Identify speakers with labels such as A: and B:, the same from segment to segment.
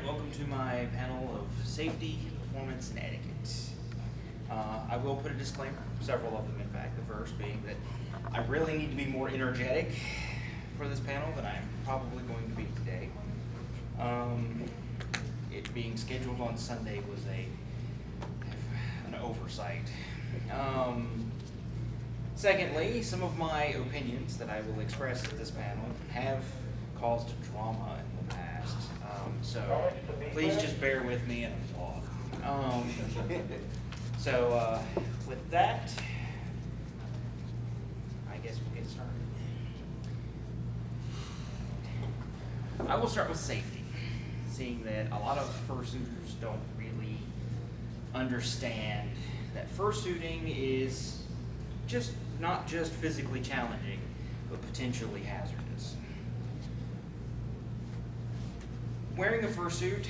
A: right, welcome to my panel of safety, performance, and etiquette. I will put a disclaimer, several of them in fact, the first being that I really need to be more energetic for this panel than I'm probably going to be today. It being scheduled on Sunday was an oversight. Secondly, some of my opinions that I will express at this panel have caused drama in the past, so please just bear with me and applaud. With that, I guess we'll get started. I will start with safety, seeing that a lot of fursuiters don't really understand that fursuiting is not just physically challenging, but potentially hazardous. Wearing a fursuit,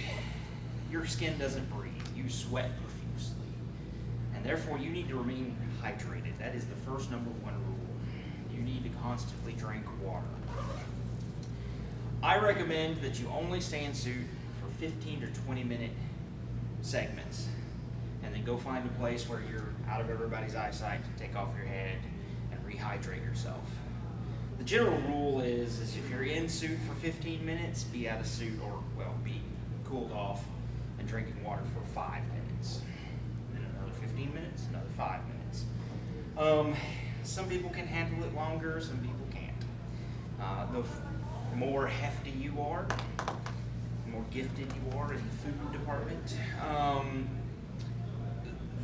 A: your skin doesn't breathe. You sweat profusely. And therefore, you need to remain hydrated. That is the first number one rule. You need to constantly drink water. I recommend that you only stay in suit for 15 to 20 minute segments, and then go find a place where you're out of everybody's eyesight to take off your head and rehydrate yourself. The general rule is if you're in suit for 15 minutes, be out of suit or, well, be cooled off and drinking water for 5 minutes. Then another 15 minutes, another 5 minutes. Some people can handle it longer, some people can't. The more hefty you are, the more gifted you are in the food department,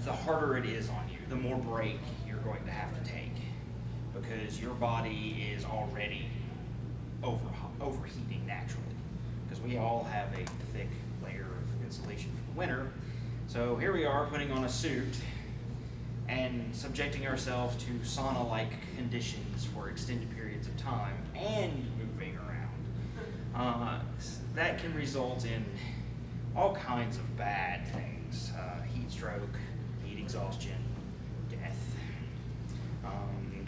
A: the harder it is on you, the more break you're going to have to take, because your body is already overheating naturally, because we all have a thick layer of insulation for the winter. So here we are putting on a suit and subjecting ourselves to sauna-like conditions for extended periods of time and moving around. That can result in all kinds of bad things: heat stroke, heat exhaustion, death.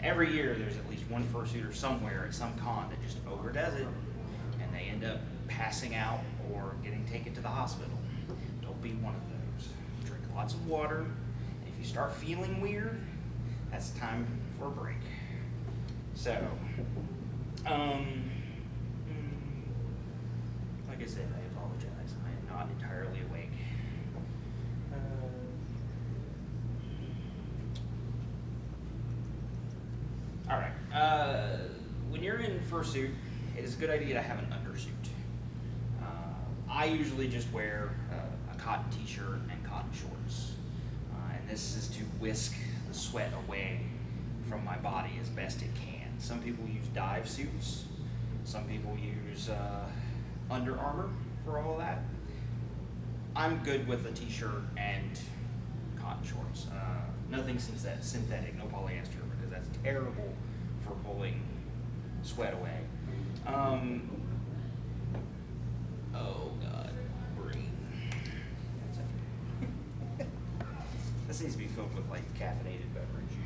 A: Every year there's at least one fursuiter somewhere at some con that just overdoes it, and they end up passing out or getting taken to the hospital. Don't be one of those. Drink lots of water, and if you start feeling weird, that's time for a break. So, like I said, I apologize. I am not entirely awake. All right. When you're in fursuit, it is a good idea to have an undersuit. I usually just wear a cotton t-shirt and cotton shorts, and this is to whisk the sweat away from my body as best it can. Some people use dive suits. Some people use Under Armour for all of that. I'm good with a t-shirt and cotton shorts. Nothing synthetic, no polyester, because that's terrible for pulling sweat away. Oh God, breathe. This needs to be filled with like caffeinated beverage.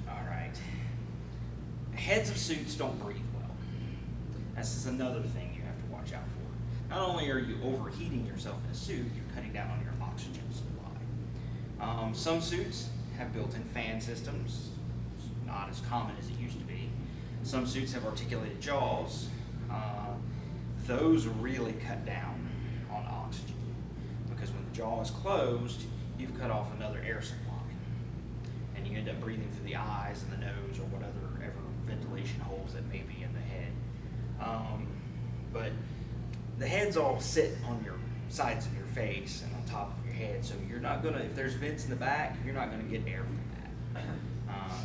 A: All right. Heads of suits don't breathe well. This is another thing you have to watch out for. Not only are you overheating yourself in a suit, you're cutting down on your oxygen supply. Some suits have built-in fan systems. It's not as common as it used to be. Some suits have articulated jaws. Those really cut down on oxygen, because when the jaw is closed, you've cut off another air supply, and you end up breathing through the eyes and the nose or whatever ventilation holes that may be in the head. But the heads all sit on your sides of your face and on top of your head, so you're not gonna, if there's vents in the back, you're not gonna get air from that.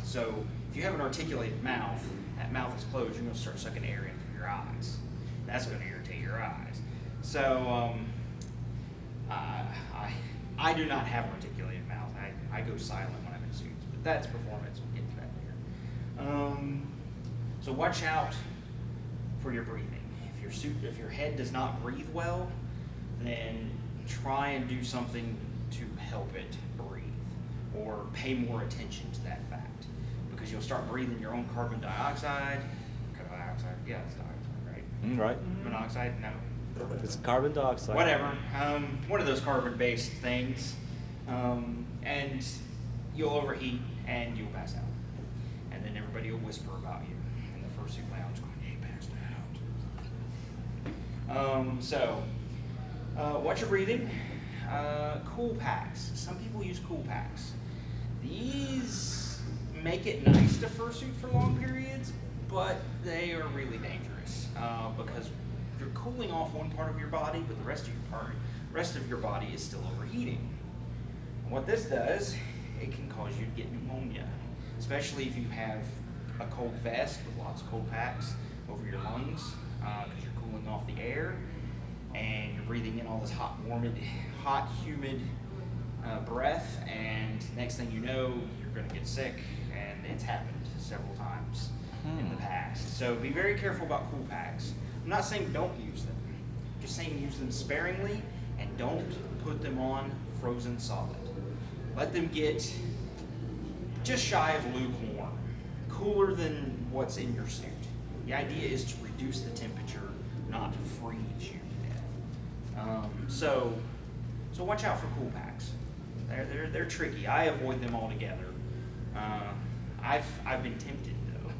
A: So if you have an articulated mouth, that mouth is closed, you're gonna start sucking air in through your eyes. That's gonna irritate your eyes. So I do not have an articulated mouth. I go silent when I'm in suits, but that's performance. We'll get to that later. So watch out for your breathing. If your head does not breathe well, then try and do something to help it breathe, or pay more attention to that fact, because you'll start breathing your own carbon dioxide. Yeah, it's dioxide, right?
B: Right.
A: Monoxide? No.
B: It's carbon dioxide.
A: Whatever. One of those carbon-based things. And you'll overheat and you'll pass out. And then everybody will whisper about you in the Fursuit lounge going, "He passed out." Watch your breathing. Cool packs. Some people use cool packs. These make it nice to fursuit for long periods, but they are really dangerous because you're cooling off one part of your body, but the rest of your body is still overheating. And what this does, it can cause you to get pneumonia, especially if you have a cold vest with lots of cold packs over your lungs because you're cooling off the air and you're breathing in all this hot, humid breath, and next thing you know, you're going to get sick, and it's happened several times in the past. So be very careful about cool packs. I'm not saying don't use them, I'm just saying use them sparingly and don't put them on frozen solid. Let them get just shy of lukewarm, cooler than what's in your suit. The idea is to reduce the temperature, not to freeze you to death. So watch out for cool packs. They're tricky. I avoid them altogether. I've been tempted though.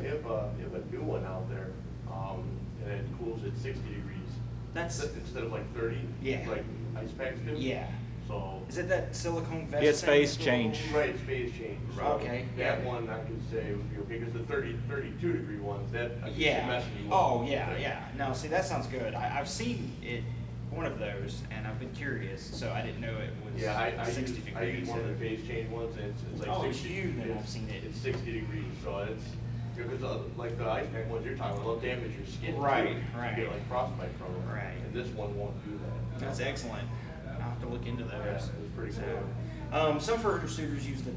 C: We have a new one out there, and it cools at 60 degrees.
A: That's
C: instead of like 30,
A: yeah,
C: like ice packs do.
A: Yeah.
C: So
A: is it that silicone vest?
B: It's
A: thing?
B: phase change.
C: Right, it's phase change. So
A: okay.
C: That one I could say would be okay because the 32 degree ones that
A: yeah.
C: messing you
A: Oh
C: up.
A: yeah, yeah. No, see that sounds good. I've seen it, one of those, and I've been curious, so I didn't know it was.
C: Yeah, I
A: 60
C: use
A: degrees.
C: one of the phase change ones, and it's like 60.
A: It's huge, and I've seen it.
C: It's 60 degrees, so it's because like the ice pack ones you're talking about, they'll damage your skin.
A: Right,
C: too.
A: right.
C: You get like frostbite from them.
A: Right.
C: And this one won't do that.
A: That's excellent. I'll have to look into those.
C: Yeah, it's pretty
A: cool. Some fursuiters use the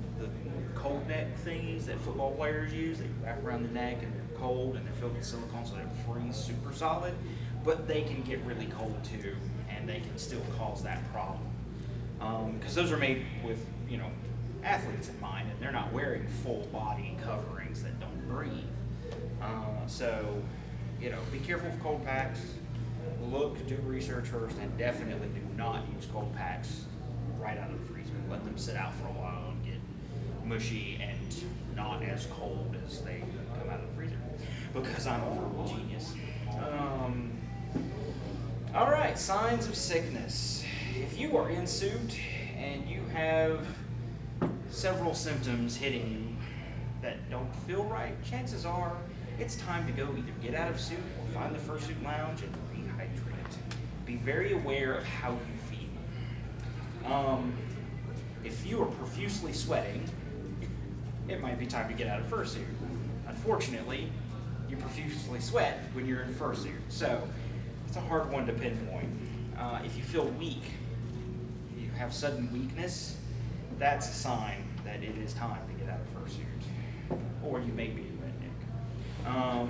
A: cold neck thingies that football players use. They wrap around the neck and they're cold and they're filled with silicone so they freeze super solid. But they can get really cold too, and they can still cause that problem. Because those are made with, athletes in mind, and they're not wearing full body coverings that don't breathe. So, be careful with cold packs. Do research first, and definitely do not use cold packs right out of the freezer. Let them sit out for a while and get mushy and not as cold as they come out of the freezer, because I'm a verbal genius. All right, signs of sickness. If you are in suit and you have several symptoms hitting you that don't feel right, chances are it's time to go either get out of suit or find the Fursuit lounge and rehydrate. Be very aware of how you feel. If you are profusely sweating, it might be time to get out of fursuit. Unfortunately, you profusely sweat when you're in fursuit, so it's a hard one to pinpoint. If you feel weak, you have sudden weakness, that's a sign that it is time to get out of fursuit. Or you may be a redneck.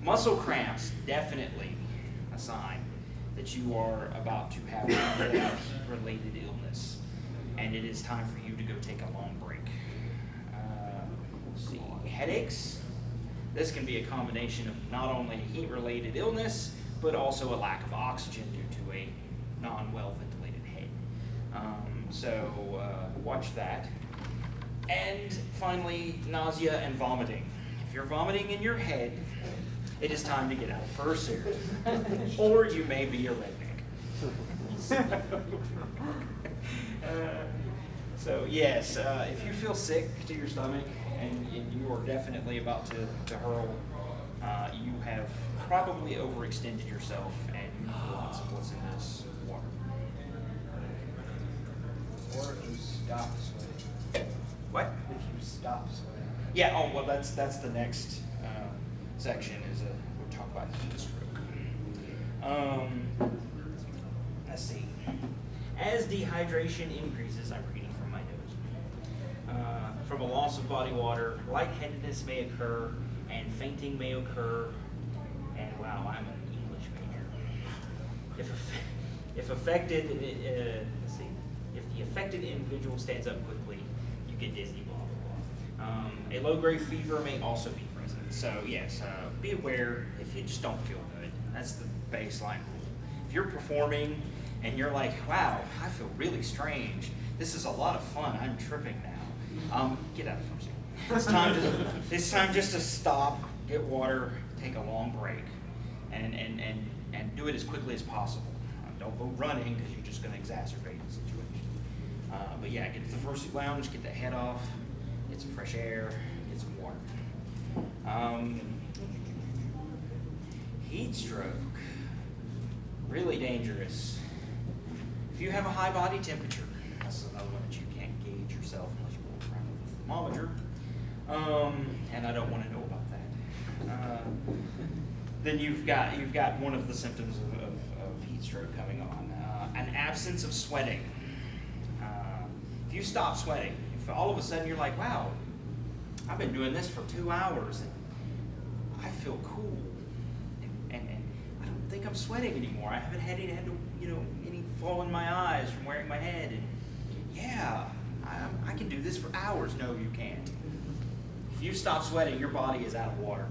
A: Muscle cramps, definitely a sign that you are about to have heat-related illness, and it is time for you to go take a long break. Let's see, headaches. This can be a combination of not only heat-related illness, but also a lack of oxygen due to a non-well-ventilated head. So watch that. And finally, nausea and vomiting. If you're vomiting in your head, it is time to get out of fursuit. Or you may be a redneck. So yes, if you feel sick to your stomach and you are definitely about to hurl, you have probably overextended yourself and you need lots of what's in this water. Or if you stop sweating. What? If you stop sweating. Yeah, oh, well, that's the next section is we'll talk about heat stroke. Let's see. As dehydration increases, I'm reading from my notes, from a loss of body water, lightheadedness may occur, and fainting may occur, and wow, I'm an English major. If affected, let's see, if the affected individual stands up quickly, you get dizzy, blah, blah, blah. A low-grade fever may also be present. So yes, be aware if you just don't feel good. That's the baseline rule. If you're performing and you're like, wow, I feel really strange. This is a lot of fun. I'm tripping now. Get out of Fursuit. It's time just to stop, get water, take a long break, and do it as quickly as possible. Don't go running because you're just going to exacerbate the situation. But yeah, get to the Fursuit lounge, get the head off, get some fresh air, get some water. Heat stroke, really dangerous. If you have a high body temperature, that's another one that you can't gauge yourself unless you walk around with a thermometer. And I don't want to know about that. Then you've got one of the symptoms of heat stroke coming on, an absence of sweating. If you stop sweating, if all of a sudden you're like, wow, I've been doing this for 2 hours and I feel cool, and I don't think I'm sweating anymore. I haven't had any fall in my eyes from wearing my head, and yeah, I can do this for hours. No, you can't. If you stop sweating, your body is out of water.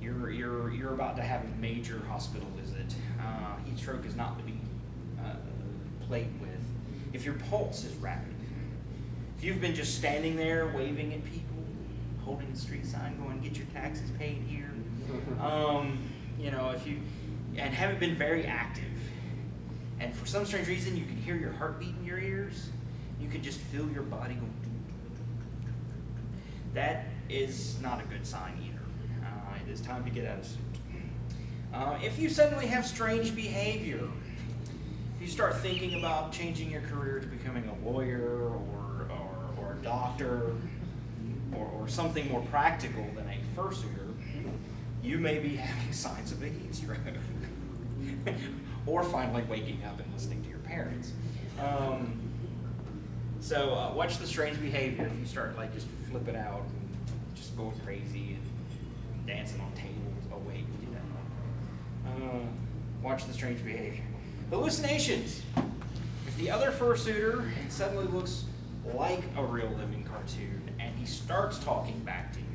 A: You're about to have a major hospital visit. Heat stroke is not to be played with. If your pulse is rapid, if you've been just standing there waving at people, holding the street sign, going, get your taxes paid here, if you and haven't been very active, and for some strange reason you can hear your heartbeat in your ears, you can just feel your body going. That is not a good sign either. It is time to get out of suit. If you suddenly have strange behavior, if you start thinking about changing your career to becoming a lawyer or a doctor or something more practical than a fursuiter, you may be having signs of a heat stroke. Or finally waking up and listening to your parents. So watch the strange behavior. If you start just flipping out and just going crazy and dancing on tables. Oh wait, you did that. Watch the strange behavior. Hallucinations. If the other fursuiter suddenly looks like a real living cartoon and he starts talking back to you,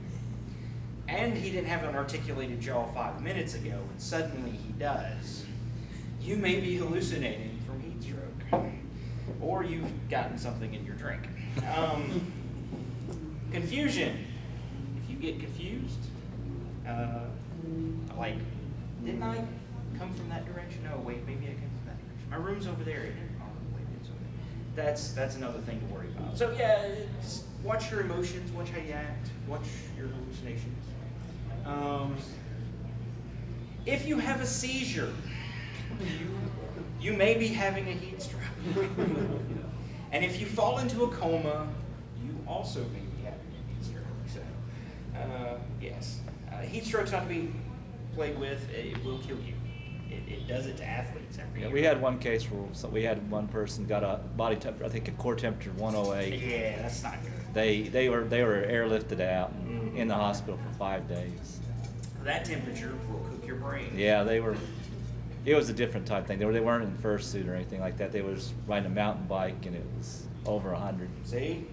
A: and he didn't have an articulated jaw 5 minutes ago and suddenly he does, you may be hallucinating from heat stroke. Or you've gotten something in your drink. Confusion. If you get confused, didn't I come from that direction? Oh, wait, maybe I came from that direction. My room's over there. Oh, wait, it's over there. That's another thing to worry about. So yeah, just watch your emotions, watch how you act, watch your hallucinations. If you have a seizure, you may be having a heat stroke. And if you fall into a coma, you also may be having a heat stroke. So, yes. Heat stroke's not to be played with. It will kill you. It does it to athletes every year.
B: We had one case where we had one person got a body temperature, I think a core temperature of 108.
A: Yeah, that's not good.
B: They were airlifted out and in the hospital for 5 days.
A: That temperature will cook your brain.
B: Yeah, it was a different type thing. They weren't in fursuit or anything like that. They was riding a mountain bike and it was over 100.
A: See?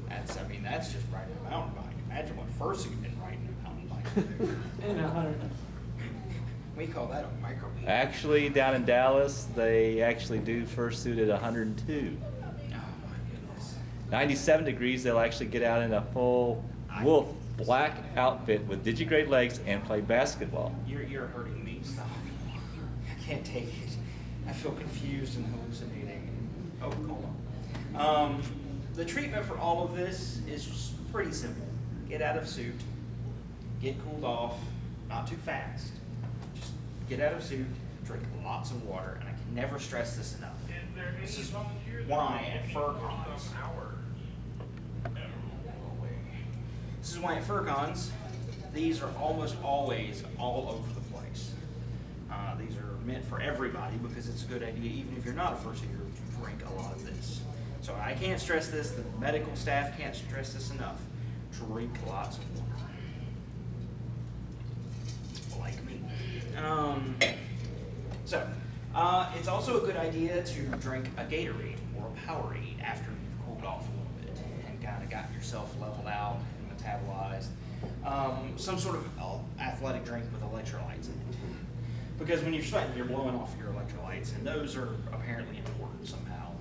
A: That's just riding a mountain bike. Imagine what fursuit been riding a mountain bike.
D: And 100.
A: We call that a microbeat.
B: Actually, down in Dallas, they actually do fursuit at 102.
A: Oh my goodness.
B: 97 degrees, they'll actually get out in a full wolf black outfit with digigrade legs and play basketball.
A: You're hurting me. Stop. I can't take it. I feel confused and hallucinating. Oh, coma. The treatment for all of this is pretty simple. Get out of suit. Get cooled off. Not too fast. Just get out of suit. Drink lots of water. And I can never stress this enough. This is why at FurCons. This is why at FurCons, these are almost always all over the place. These are meant for everybody because it's a good idea, even if you're not a fursuiter, to drink a lot of this. So I can't stress this, the medical staff can't stress this enough. Drink lots of water. Like me. It's also a good idea to drink a Gatorade or a Powerade after you've cooled off a little bit and of gotten yourself leveled out and metabolized. Some sort of athletic drink with electrolytes in it. Because when you're sweating, you're blowing off your electrolytes, and those are apparently important somehow.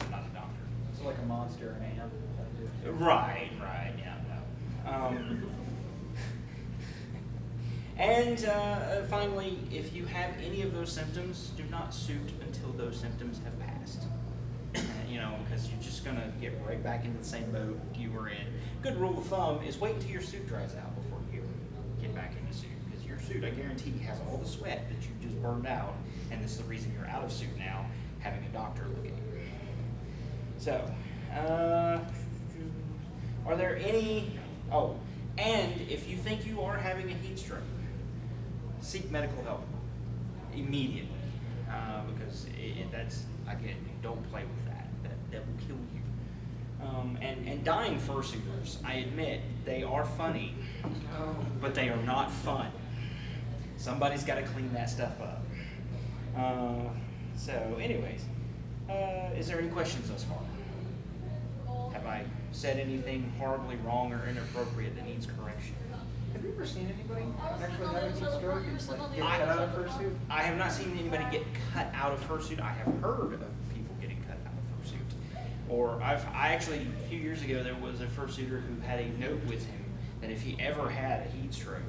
A: I'm not a doctor.
D: So like a Monster and AM.
A: Right, yeah, no. And finally, if you have any of those symptoms, do not suit until those symptoms have passed. Because you're just going to get right back into the same boat you were in. Good rule of thumb is wait until your suit dries out before you get back in the suit. Because your suit, I guarantee, has all the sweat that you just burned out, and this is the reason you're out of suit now, having a doctor look at you. So, are there any, and if you think you are having a heat stroke, seek medical help immediately, because that's, again, don't play with that. That will kill you. And dying fursuiters, I admit, they are funny, but they are not fun. Somebody's got to clean that stuff up. So anyways, is there any questions thus far? Have I said anything horribly wrong or inappropriate that needs correction?
D: Have you ever seen anybody actually have a heat stroke and just like get cut out of fursuit?
A: I have not seen anybody get cut out of fursuit. I have heard of people getting cut out of fursuit. Or I actually, a few years ago, there was a fursuiter who had a note with him that if he ever had a heat stroke,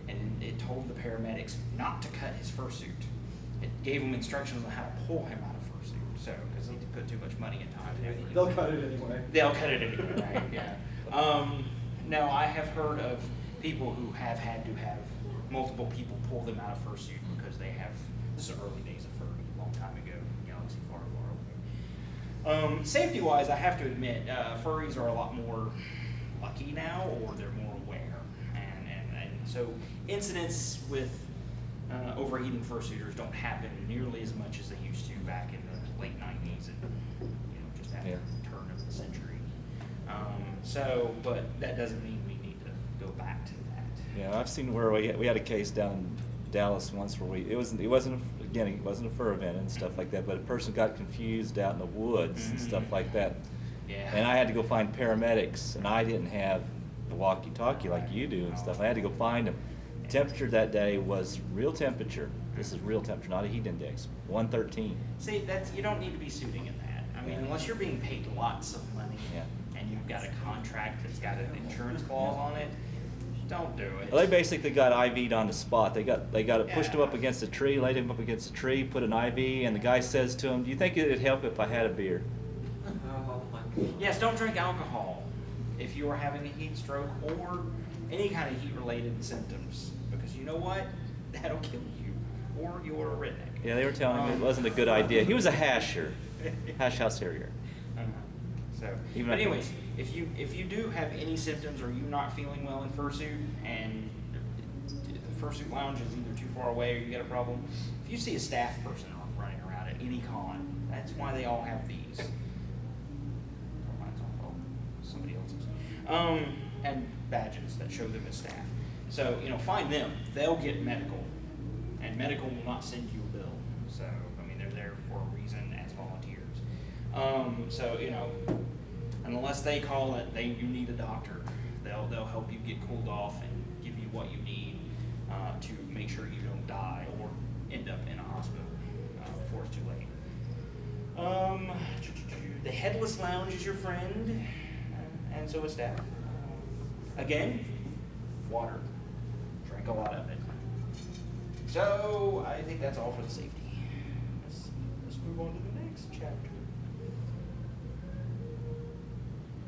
A: and it told the paramedics not to cut his fursuit. It gave him instructions on how to pull him out of fursuit. So, because he put too much money and time into it.
D: They'll cut it anyway.
A: They'll cut it anyway, right? Yeah. No, I have heard of people who have had to have multiple people pull them out of fursuit because they have, this is the early days of furry, a long time ago, galaxy far, far away. Safety-wise, I have to admit, furries are a lot more lucky now, or they're more aware. And so incidents with overheating fursuiters don't happen nearly as much as they used to back in the late 90s and just after the turn of the century. But that doesn't mean we need to go back to that.
B: Yeah, I've seen where we had a case down in Dallas once where it wasn't a fur event and stuff like that, but a person got confused out in the woods and stuff like that.
A: Yeah.
B: And I had to go find paramedics, and I didn't have the walkie-talkie like you do and stuff. I had to go find them. Temperature that day was real temperature. This is real temperature, not a heat index. 113.
A: See, you don't need to be suiting in that. I mean, unless you're being paid lots of money and you've got a contract that's got an insurance clause on it, don't do it.
B: Well, they basically got IV'd on the spot. They got it, pushed him up against a tree, laid him up against a tree, put an IV, and the guy says to him, "Do you think it'd help if I had a beer?"
D: Oh my God.
A: Yes, don't drink alcohol if you are having a heat stroke or any kind of heat-related symptoms, because you know what? That'll kill you, or you're a redneck.
B: Yeah, they were telling him it wasn't a good idea. He was a hasher, hash house terrier.
A: But anyways, if you do have any symptoms or you're not feeling well in fursuit and the fursuit lounge is either too far away or you got a problem, if you see a staff person running around at any con, that's why they all have these. Somebody else's. And badges that show them as staff. So, find them. They'll get medical. And medical will not send you a bill. So, they're there for a reason as volunteers. Unless they call it, you need a doctor. They'll help you get cooled off and give you what you need to make sure you don't die or end up in a hospital before it's too late. The headless lounge is your friend, and so is staff. Again, water. Drink a lot of it. So I think that's all for the safety. Let's move on to the next chapter.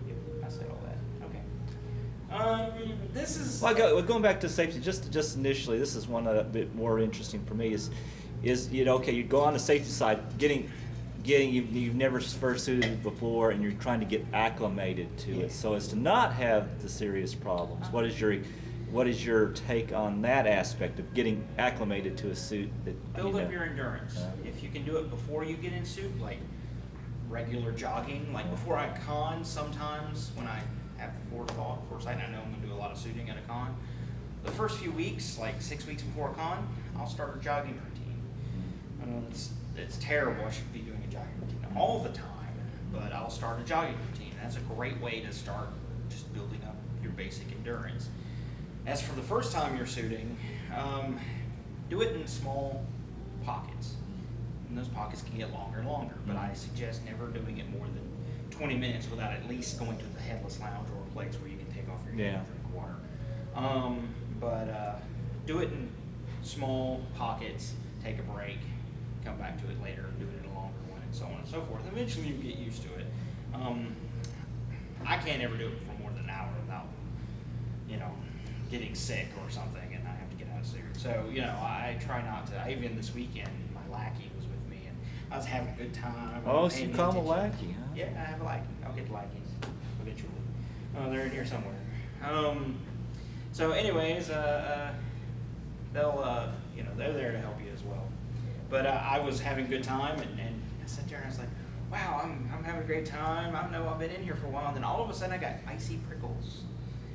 A: Yep, I said all that. Okay. This is.
B: Well, going back to safety, just initially, this is one a bit more interesting for me. Is you go on the safety side, you've never fursuited before, and you're trying to get acclimated to it, so as to not have the serious problems. What is your take on that aspect of getting acclimated to a suit?
A: Build up your endurance. If you can do it before you get in suit, like regular jogging, like before I con, sometimes when I have the foresight, and I know I'm going to do a lot of suiting at a con, the first few weeks, like 6 weeks before a con, I'll start a jogging routine. It's terrible. I should be doing a jogging routine all the time, but I'll start a jogging routine. that's a great way to start just building up your basic endurance. As for the first time you're suiting, do it in small pockets. And those pockets can get longer and longer, but I suggest never doing it more than 20 minutes without at least going to the headless lounge or a place where you can take off your
B: Yeah.
A: and drink water. Do it in small pockets, take a break, come back to it later, do it in a longer one, and so on and so forth. Eventually you get used to it. I can't ever do it for more than an hour without, getting sick or something, and I have to get out of suit. So, I try not to. Even this weekend, my lackey was with me, and I was having a good time.
B: Oh, so
A: paying
B: you call him a
A: attention.
B: lackey, huh?
A: Yeah, I have a lackey. I'll get the lackeys eventually. They're in here somewhere. So anyways, they're there to help you as well. But I was having a good time, and I sat there and I was like, wow, I'm having a great time. I know I've been in here for a while. And then all of a sudden I got icy prickles.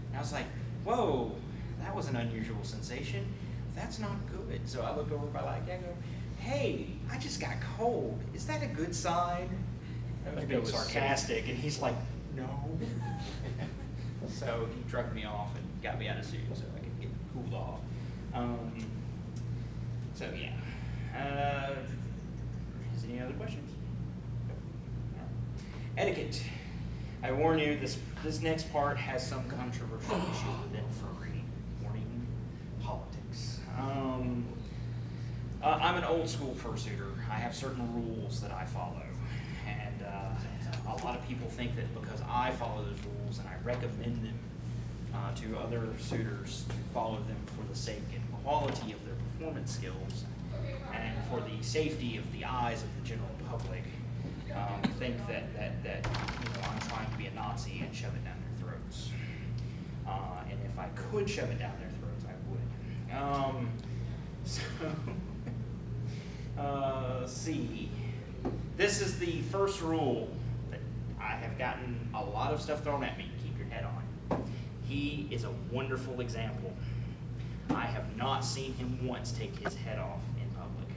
A: And I was like, whoa, that was an unusual sensation. That's not good. So I looked over at my lackey, I go, hey, I just got cold. Is that a good sign? I was being sarcastic, and he's like, no. So he drugged me off and got me out of suit so I could get cooled off. So yeah. Is any other questions? No. Etiquette. I warn you, this next part has some controversial issues within furry. Warning, politics. I'm an old school fursuiter. I have certain rules that I follow. And a lot of people think that because I follow those rules and I recommend them to other suitors to follow them for the sake and quality of their performance skills and for the safety of the eyes of the general public, think that I'm trying to be a Nazi and shove it down their throats. And if I could shove it down their throats, I would. Let's see. This is the first rule that I have gotten a lot of stuff thrown at me. Keep your head on. He is a wonderful example. I have not seen him once take his head off in public.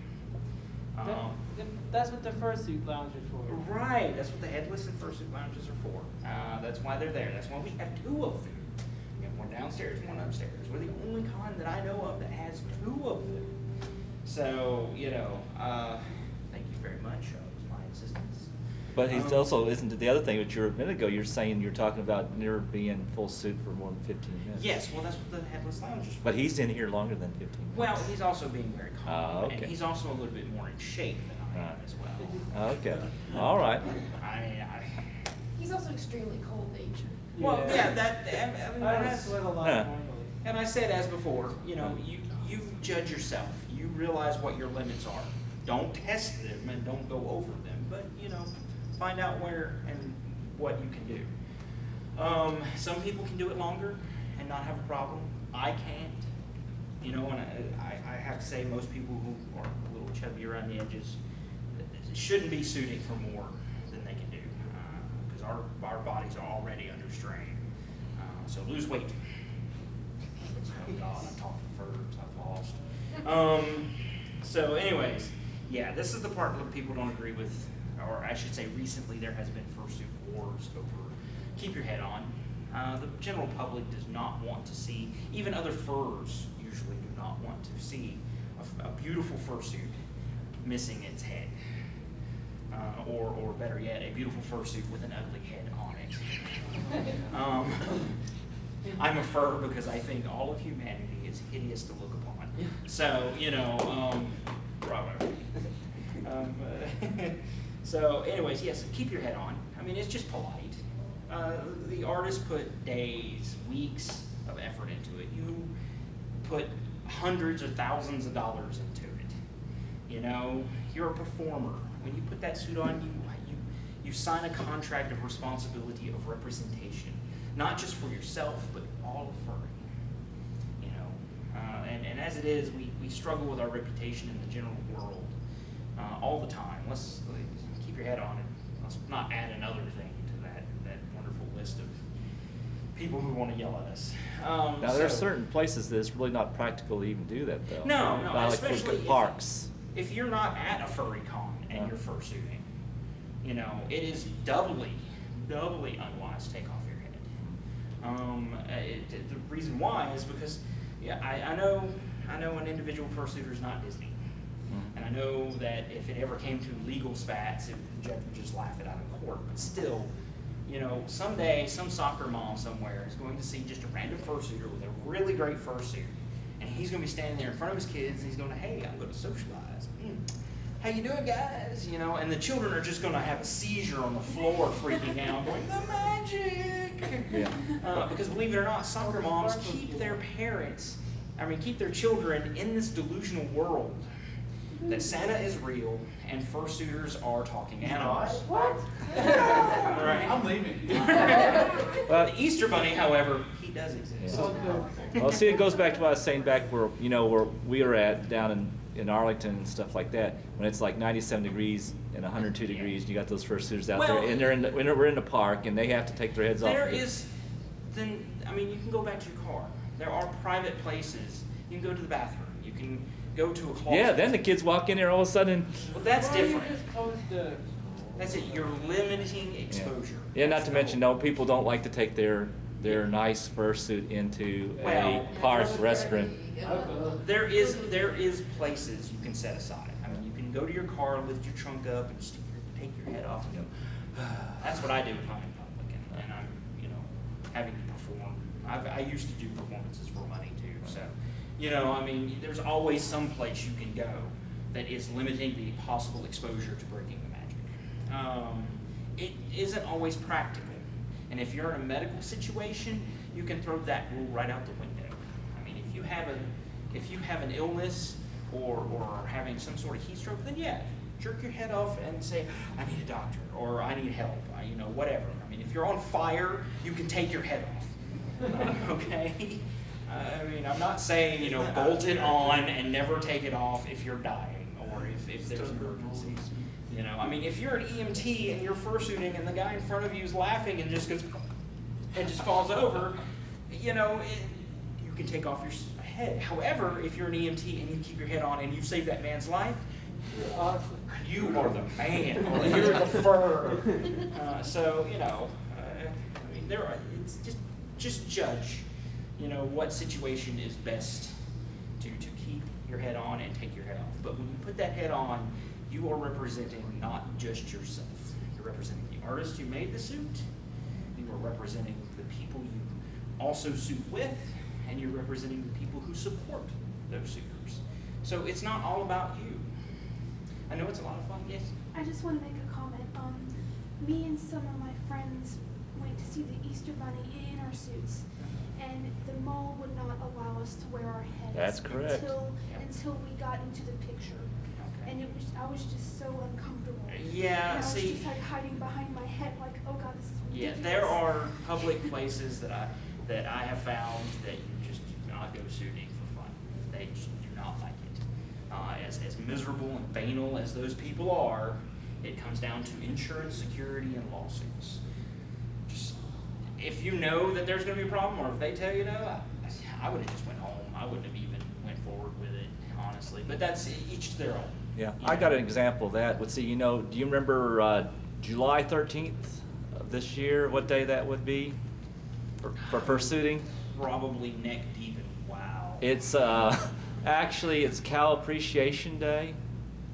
D: That's what the fursuit lounge is for.
A: Right, that's what the headless and fursuit lounges are for. That's why they're there. That's why we have two of them. We have one downstairs and one upstairs. We're the only con that I know of that has two of them. So, thank you very much. My assistance.
B: But he's also, isn't it the other thing that you were a minute ago, you're saying you're talking about never being full suit for more than 15 minutes.
A: Yes, well, that's what the headless lounge is for.
B: But he's in here longer than 15 minutes.
A: Well, he's also being very calm,
B: okay.
A: and he's also a little bit more in shape than I am as well.
B: Okay, all right.
E: He's also extremely cold nature.
A: Well, yeah,
D: I sweat a lot
B: Huh.
D: normally.
A: and I said as before, you judge yourself. You realize what your limits are. Don't test them and don't go over them, but find out where and what you can do. Some people can do it longer and not have a problem. I can't. And I have to say most people who are a little chubby around the edges shouldn't be suiting for more than they can do because our bodies are already under strain. So lose weight. Oh God, I'm talking furs. I've lost. So anyways, yeah, this is the part that people don't agree with, or I should say recently there has been fursuit wars over keep your head on. The general public does not want to see, even other furs usually do not want to see a beautiful fursuit missing its head. Or better yet, a beautiful fursuit with an ugly head on it. I'm a fur because I think all of humanity is hideous to look upon. So, bravo. So anyways, yes, keep your head on. I mean, it's just polite. The artist put days, weeks of effort into it. You put hundreds or thousands of dollars into it. You're a performer. When you put that suit on, you sign a contract of responsibility of representation, not just for yourself, but all of furry. And as it is, we struggle with our reputation in the general world all the time. Let's keep your head on and let's not add another thing to that wonderful list of people who want to yell at us.
B: Now, there are certain places that it's really not practical to even do that, though.
A: No,
B: Like
A: especially
B: parks.
A: If you're not at a furry con and you're fursuiting, it is doubly doubly unwise to take off your head. The reason why is because, yeah, I know an individual fursuiter is not Disney. And I know that if it ever came to legal spats, the judge would just laugh it out in court. But still, someday some soccer mom somewhere is going to see just a random fursuiter with a really great fursuit, and he's going to be standing there in front of his kids, and he's going to, hey, I'm going to socialize. How you doing, guys? And the children are just going to have a seizure on the floor, freaking out, going, the magic.
B: Yeah.
A: Because believe it or not, soccer moms keep their children in this delusional world that Santa is real and fursuiters are talking animals.
D: What?
A: Right.
D: I'm leaving.
A: The Easter Bunny, however, he does exist.
B: Yeah. Well, see, it goes back to what I was saying back where we were at down in Arlington and stuff like that. When it's like 97 degrees and 102 degrees, you got those fursuiters out there, and we're in the park, and they have to take their heads off.
A: You can go back to your car. There are private places. You can go to the bathroom. You can go to a closet.
B: Yeah, then the kids walk in there all of a sudden.
A: Well, that's
D: Why are you
A: different.
D: just supposed to-
A: That's it. You're limiting exposure.
B: Yeah, not
A: That's
B: to
A: the
B: mention,
A: whole-
B: no, people don't like to take their nice fursuit into a park restroom.
A: There is places you can set aside. I mean, you can go to your car, lift your trunk up, and just take your head off and go. That's what I do if I'm in public, and I'm having to perform. I used to do performances for money too, so there's always some place you can go that is limiting the possible exposure to breaking the magic. It isn't always practical. And if you're in a medical situation, you can throw that rule right out the window. I mean, if you have an illness or having some sort of heat stroke, then yeah, jerk your head off and say, I need a doctor, or I need help, whatever. I mean, if you're on fire, you can take your head off, okay? I'm not saying, bolt it on and never take it off if you're dying, or if there's emergencies. If you're an EMT and you're fursuiting and the guy in front of you is laughing and just goes, and just falls over, you can take off your head. However, if you're an EMT and you keep your head on and you save that man's life, you are the man, or you're the fur. It's just judge, what situation is best to keep your head on and take your head off. But when you put that head on, you are representing not just yourself. You're representing the artist who made the suit. You are representing the people you also suit with, and you're representing the people who support those suitors. So it's not all about you. I know it's a lot of fun, yes?
F: I just want to make a comment. Me and some of my friends went to see the Easter Bunny in our suits, and the mall would not allow us to wear our heads.
B: That's correct.
F: Until we got into the picture.
A: Okay.
F: And I was just so uncomfortable.
A: Yeah,
F: and I was
A: see.
F: just like hiding behind my head, like, oh God, this is
A: Yeah,
F: ridiculous.
A: there are public places that I have found that you just do not go suiting for fun. They just do not like it. As miserable and banal as those people are, it comes down to insurance, security, and lawsuits. Just if you know that there's going to be a problem, or if they tell you no, I would have just went home. I wouldn't have even went forward with it, honestly. But that's each to their own.
B: Yeah, I got an example of that. Let's see, do you remember July 13th of this year, what day that would be for fursuiting?
A: Probably neck deep in wow.
B: It's actually, it's Cow Appreciation Day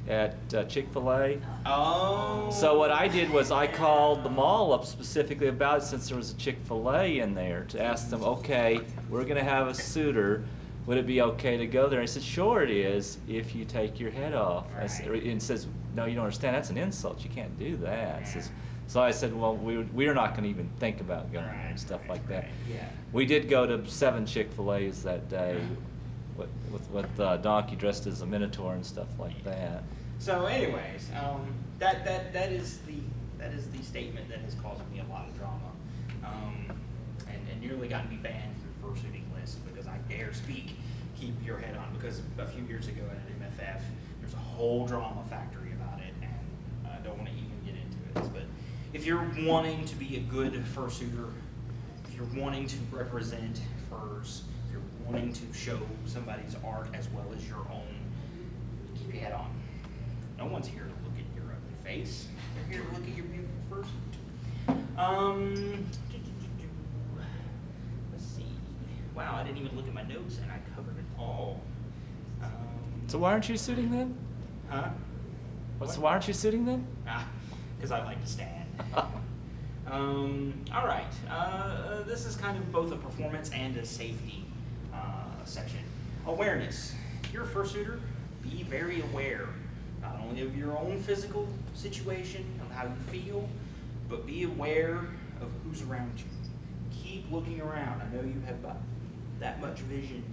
B: at Chick-fil-A.
A: Oh.
B: So what I did was I called the mall up specifically about it, since there was a Chick-fil-A in there, to ask them, okay, we're going to have a suitor. Would it be okay to go there? And he said, sure it is, if you take your head off.
A: Right.
B: And says, no, you don't understand, that's an insult, you can't do that. So I said, well, we're not going to even think about going there and stuff like that.
A: Yeah.
B: We did go to 7 Chick-fil-A's that day with Donkey dressed as a Minotaur and stuff like that.
A: So, anyways, that is the statement that has caused me a lot of drama, and nearly got me banned from the fursuiting list because I dare speak keep your head on, because a few years ago at an MFF there's a whole drama factory about it, and I don't want to even get into it. But if you're wanting to be a good fursuiter, if you're wanting to represent furs, if you're wanting to show somebody's art as well as your own, keep your head on. No one's here to look at your ugly face. They're here to look at your beautiful fursuit. Let's see. Wow, I didn't even look at my notes, and I covered it all.
B: So why aren't you sitting then?
A: Huh?
B: So why aren't you sitting then?
A: Because I like to stand. All right. This is kind of both a performance and a safety section. Awareness. If you're a fursuiter, be very aware, not only of your own physical situation, of how you feel, but be aware of who's around you. Keep looking around. I know you have that much vision,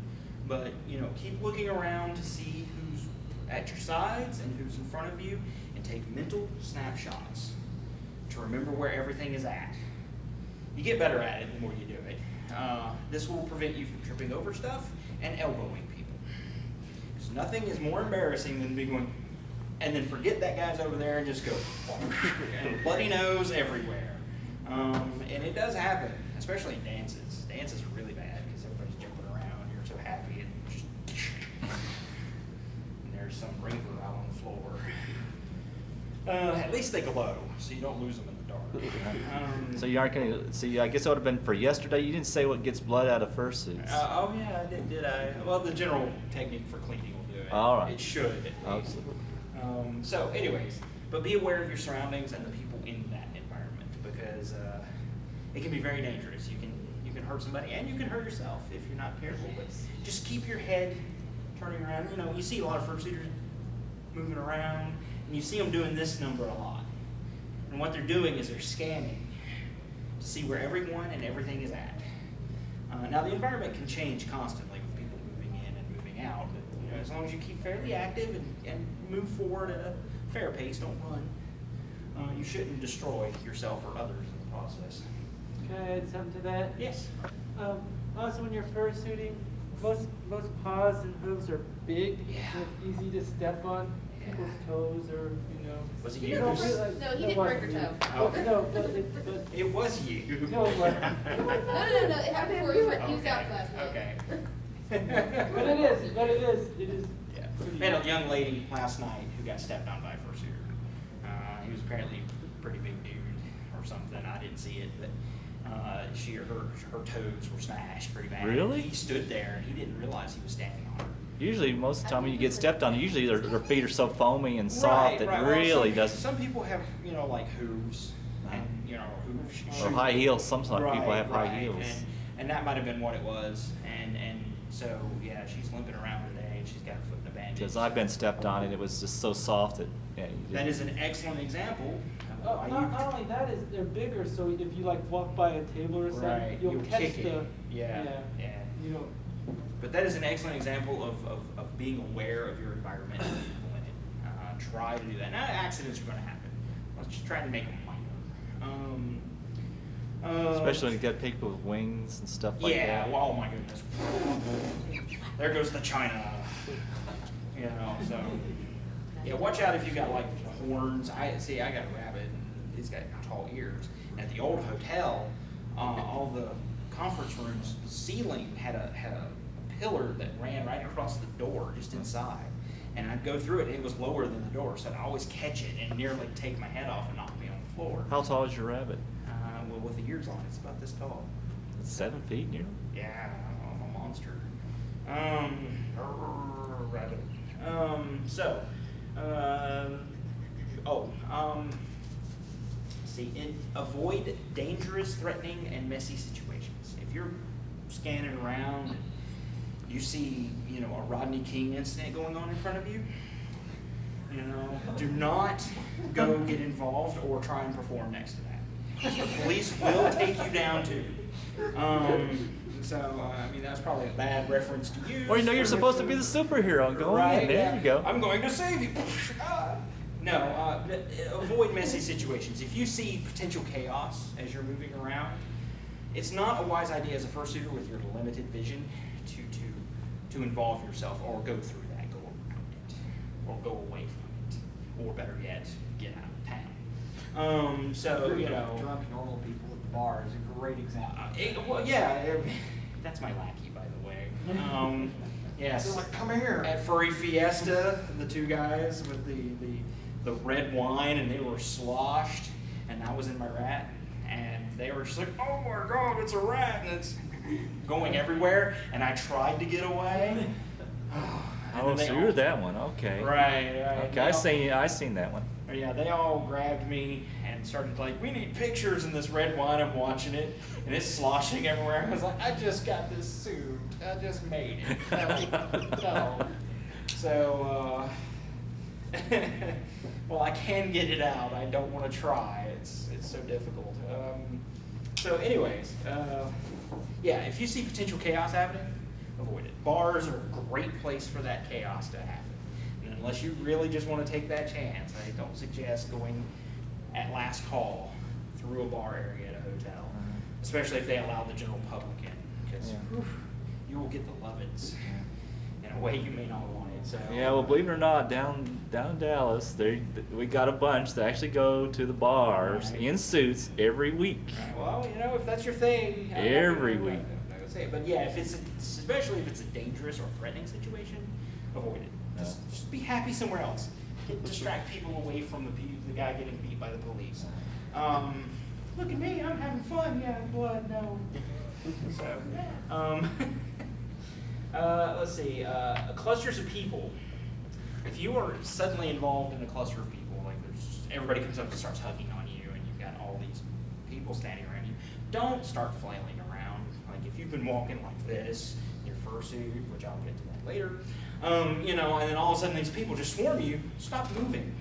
A: but keep looking around to see who's at your sides and who's in front of you, and take mental snapshots to remember where everything is at. You get better at it the more you do it. This will prevent you from tripping over stuff and elbowing people. Because nothing is more embarrassing than being going, and then forget that guy's over there and just go, and bloody nose everywhere. And it does happen, especially in dances. Dances are really bad because everybody's jumping around, you're so happy, and just, and there's some raver out on the floor. At least they glow, so you don't lose them in the dark.
B: So you aren't going to, see, I guess it would have been for yesterday. You didn't say what gets blood out of fursuits.
A: Oh yeah, I did I? Well, the general technique for cleaning will do it.
B: All right.
A: It should, at least. So anyways, but be aware of your surroundings and the people in that environment, because it can be very dangerous. You can hurt somebody, and you can hurt yourself if you're not careful. But just keep your head turning around. You see a lot of fursuiters moving around, and you see them doing this number a lot. And what they're doing is they're scanning to see where everyone and everything is at. Now the environment can change constantly with people moving in and moving out, but as long as you keep fairly active and move forward at a fair pace, don't run, you shouldn't destroy yourself or others in the process.
D: Can I add something to that?
A: Yes.
D: Also, when you're fursuiting, most paws and hooves are big.
A: Yeah.
D: They're easy to step on people's toes, or
A: Was it
D: you
A: you?
D: don't realize.
E: No, he didn't break her toe.
A: Oh.
D: No, but
A: It was you.
D: No, what?
E: No, it happened before he was out last night.
A: Okay.
D: but it is.
A: Yeah. We had a young lady last night who got stepped on by a fursuiter. He was apparently a pretty big dude or something. I didn't see it, but her toes were smashed pretty bad.
B: Really?
A: He stood there and he didn't realize he was standing on her.
B: Usually, most of the time when you get stepped on, usually their feet are so foamy and soft that
A: Well,
B: really doesn't.
A: Some people have, like hooves, and hooves.
B: Or high heels. Some people have high heels.
A: And that might have been what it was. And so yeah, she's limping around today, and she's got her foot in a bandage.
B: Because I've been stepped on and it was just so soft that. Yeah,
A: That is an excellent example. Of why
D: Not only that, is they're bigger, so if you walk by a table or something,
A: Right,
D: you'll catch
A: kick
D: the.
A: it. Yeah.
D: You know.
A: But that is an excellent example of being aware of your environment and people in it. Try to do that. Now, accidents are going to happen. Let's just try to make them minor.
B: Especially when you get people with wings and stuff like that.
A: Yeah, well, oh my goodness. There goes the China. So yeah, watch out if you got horns. I got a rabbit, and he's got tall ears. And at the old hotel, all the conference rooms, the ceiling had a pillar that ran right across the door, just inside. And I'd go through it, and it was lower than the door, so I'd always catch it and nearly take my head off and knock me on the floor.
B: How tall is your rabbit?
A: Well, with the ears on, it's about this tall.
B: It's 7 feet nearly.
A: Yeah, I'm a monster. Rabbit. Avoid dangerous, threatening, and messy situations. If you're scanning around and you see, a Rodney King incident going on in front of you, do not go get involved or try and perform next to that. The police will take you down too. That's probably a bad reference to use.
B: Or you're supposed to be the superhero and go,
A: Right,
B: yeah, there you go.
A: I'm going to save you. No, avoid messy situations. If you see potential chaos as you're moving around, it's not a wise idea as a fursuiter with your limited vision to involve yourself or go through that, go around it, or go away from it, or better yet, get out of town.
D: Drunk normal people at the bar is a great example.
A: That's my lackey, by the way. Yes.
D: They're like, come here.
A: At Furry Fiesta, the two guys with the red wine, and they were sloshed, and I was in my Ratt, and they were just like, oh my God, it's a rat, and it's going everywhere, and I tried to get away. And
B: Oh,
A: then they
B: so
A: all-
B: you're that one, okay.
A: Right.
B: Okay, I seen that one.
A: Yeah, they all grabbed me and started like, we need pictures in this red wine. I'm watching it, and it's sloshing everywhere. I was like, I just got this suit. I just made it. No. So, well, I can get it out. I don't want to try. It's so difficult. So anyways, yeah, if you see potential chaos happening, avoid it. Bars are a great place for that chaos to happen. And unless you really just want to take that chance, I don't suggest going at last call through a bar area at a hotel, especially if they allow the general public in, because
B: Yeah.
A: you will get the lovin's in a way you may not want it. So
B: Yeah, well, believe it or not, down in Dallas, we got a bunch that actually go to the bars
A: Right.
B: in suits every week.
A: Right, well, you know, if that's your thing, I'm not
B: Every
A: gonna-
B: week.
A: I'm not gonna say it. But yeah, if it's especially if it's a dangerous or threatening situation, avoid it. Just be happy somewhere else. Distract people away from the guy getting beat by the police. Look at me, I'm having fun. Yeah, blood, no. So, let's see. Clusters of people. If you are suddenly involved in a cluster of people, like everybody comes up and starts hugging on you, and you've got all these people standing around you, don't start flailing around. Like if you've been walking like this, your fursuit, which I'll get to that later, you know, and then all of a sudden these people just swarm you, stop moving.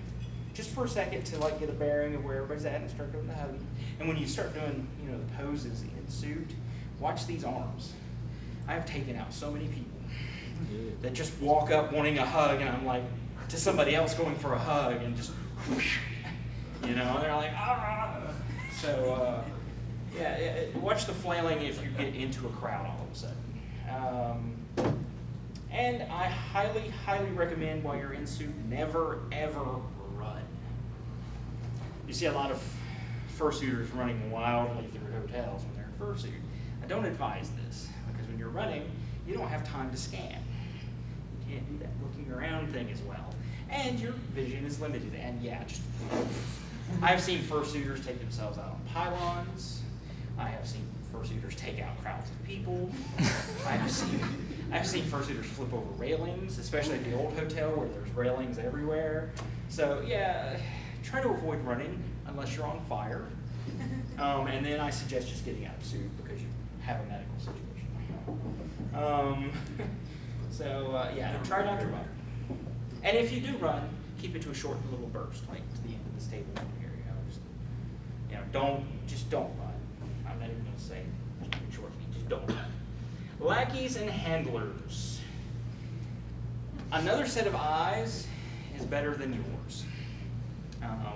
A: Just for a second to like get a bearing of where everybody's at and start doing the hugging. And when you start doing, you know, the poses in suit, watch these arms. I have taken out so many people that just walk up wanting a hug, and I'm like, to somebody else going for a hug, and just, whoosh, you know, and they're like, ah. So, yeah, watch the flailing if you get into a crowd all of a sudden. And I highly, highly recommend while you're in suit, never, ever run. You see a lot of fursuiters running wildly through hotels when they're in fursuit. I don't advise this, because when you're running, you don't have time to scan. You can't do that looking around thing as well. And your vision is limited, and yeah, just, I've seen fursuiters take themselves out on pylons. I have seen fursuiters take out crowds of people. I've seen fursuiters flip over railings, especially at the old hotel where there's railings everywhere. So yeah, try to avoid running unless you're on fire. And then I suggest just getting out of suit because you have a medical situation. Yeah, try not to run. And if you do run, keep it to a short little burst, like to the end of this table here. Just don't run. I'm not even going to say keep it short. Just don't run. Lackeys and handlers. Another set of eyes is better than yours.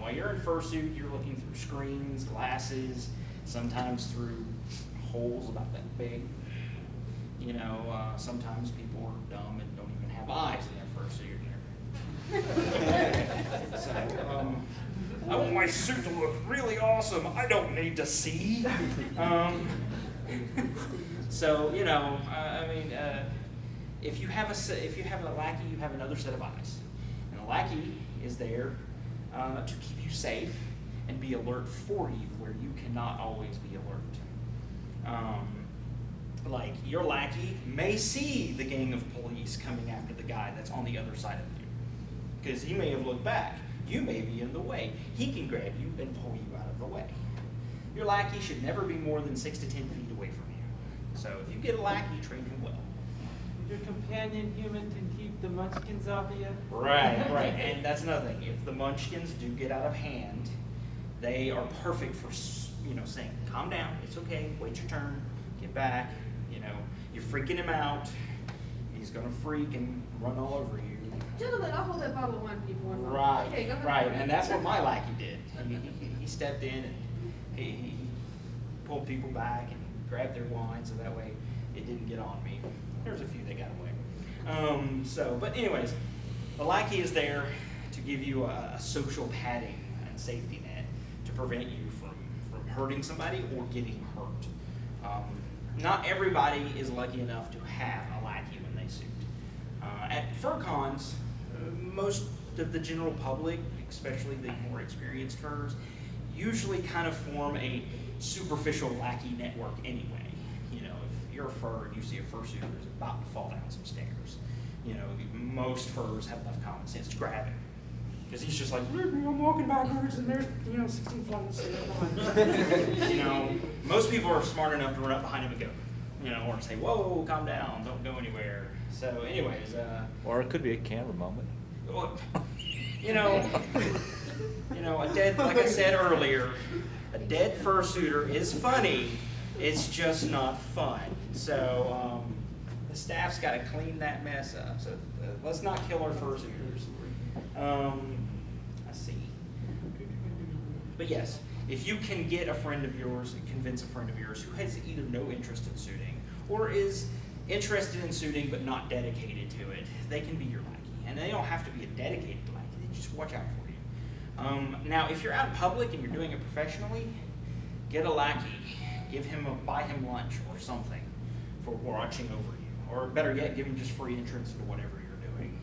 A: While you're in fursuit, you're looking through screens, glasses, sometimes through holes about that big. You know, sometimes people are dumb and don't even have eyes in their fursuit. So, I want my suit to look really awesome. I don't need to see. So you know, if you have a lackey, you have another set of eyes, and the lackey is there to keep you safe and be alert for you where you cannot always be alert. Like your lackey may see the gang of police coming after the guy that's on the other side of you, because he may have looked back. You may be in the way. He can grab you and pull you out of the way. Your lackey should never be more than 6 to 10 feet away from you. So if you get a lackey, train him well.
D: Your companion human can keep the munchkins off of you.
A: Right. And that's another thing. If the munchkins do get out of hand, they are perfect for, saying, calm down, it's okay, wait your turn, get back. You're freaking him out. He's going to freak and run all over you.
E: Gentlemen, I'll hold that bottle of wine for you for 1 moment.
A: Right,
E: Okay, go ahead.
A: right, and that's what my lackey did. He stepped in and he pulled people back and grabbed their wine so that way it didn't get on me. There's a few that got away. But anyways, the lackey is there to give you a social padding and safety net to prevent you from hurting somebody or getting hurt. Not everybody is lucky enough to have a lackey when they suit. At fur cons, most of the general public, especially the more experienced furs, usually kind of form a superficial lackey network anyway. You know, if you're a fur and you see a fursuiter who's about to fall down some stairs, you know, most furs have enough common sense to grab him. Because he's just like, I'm walking backwards and there's, 16 flights of stairs. You know, most people are smart enough to run up behind him and go, or say, whoa, calm down, don't go anywhere. So anyways,
B: Or it could be a camera moment.
A: well, a dead, like I said earlier, a dead fursuiter is funny. It's just not fun. So the staff's got to clean that mess up. So let's not kill our fursuiters. Let's see. But yes, if you can get a friend of yours, convince a friend of yours who has either no interest in suiting or is interested in suiting but not dedicated to it, they can be your lackey. And they don't have to be a dedicated lackey. They just watch out for you. Now, if you're out in public and you're doing it professionally, get a lackey. Buy him lunch or something for watching over you. Or better yet, give him just free entrance to whatever you're doing.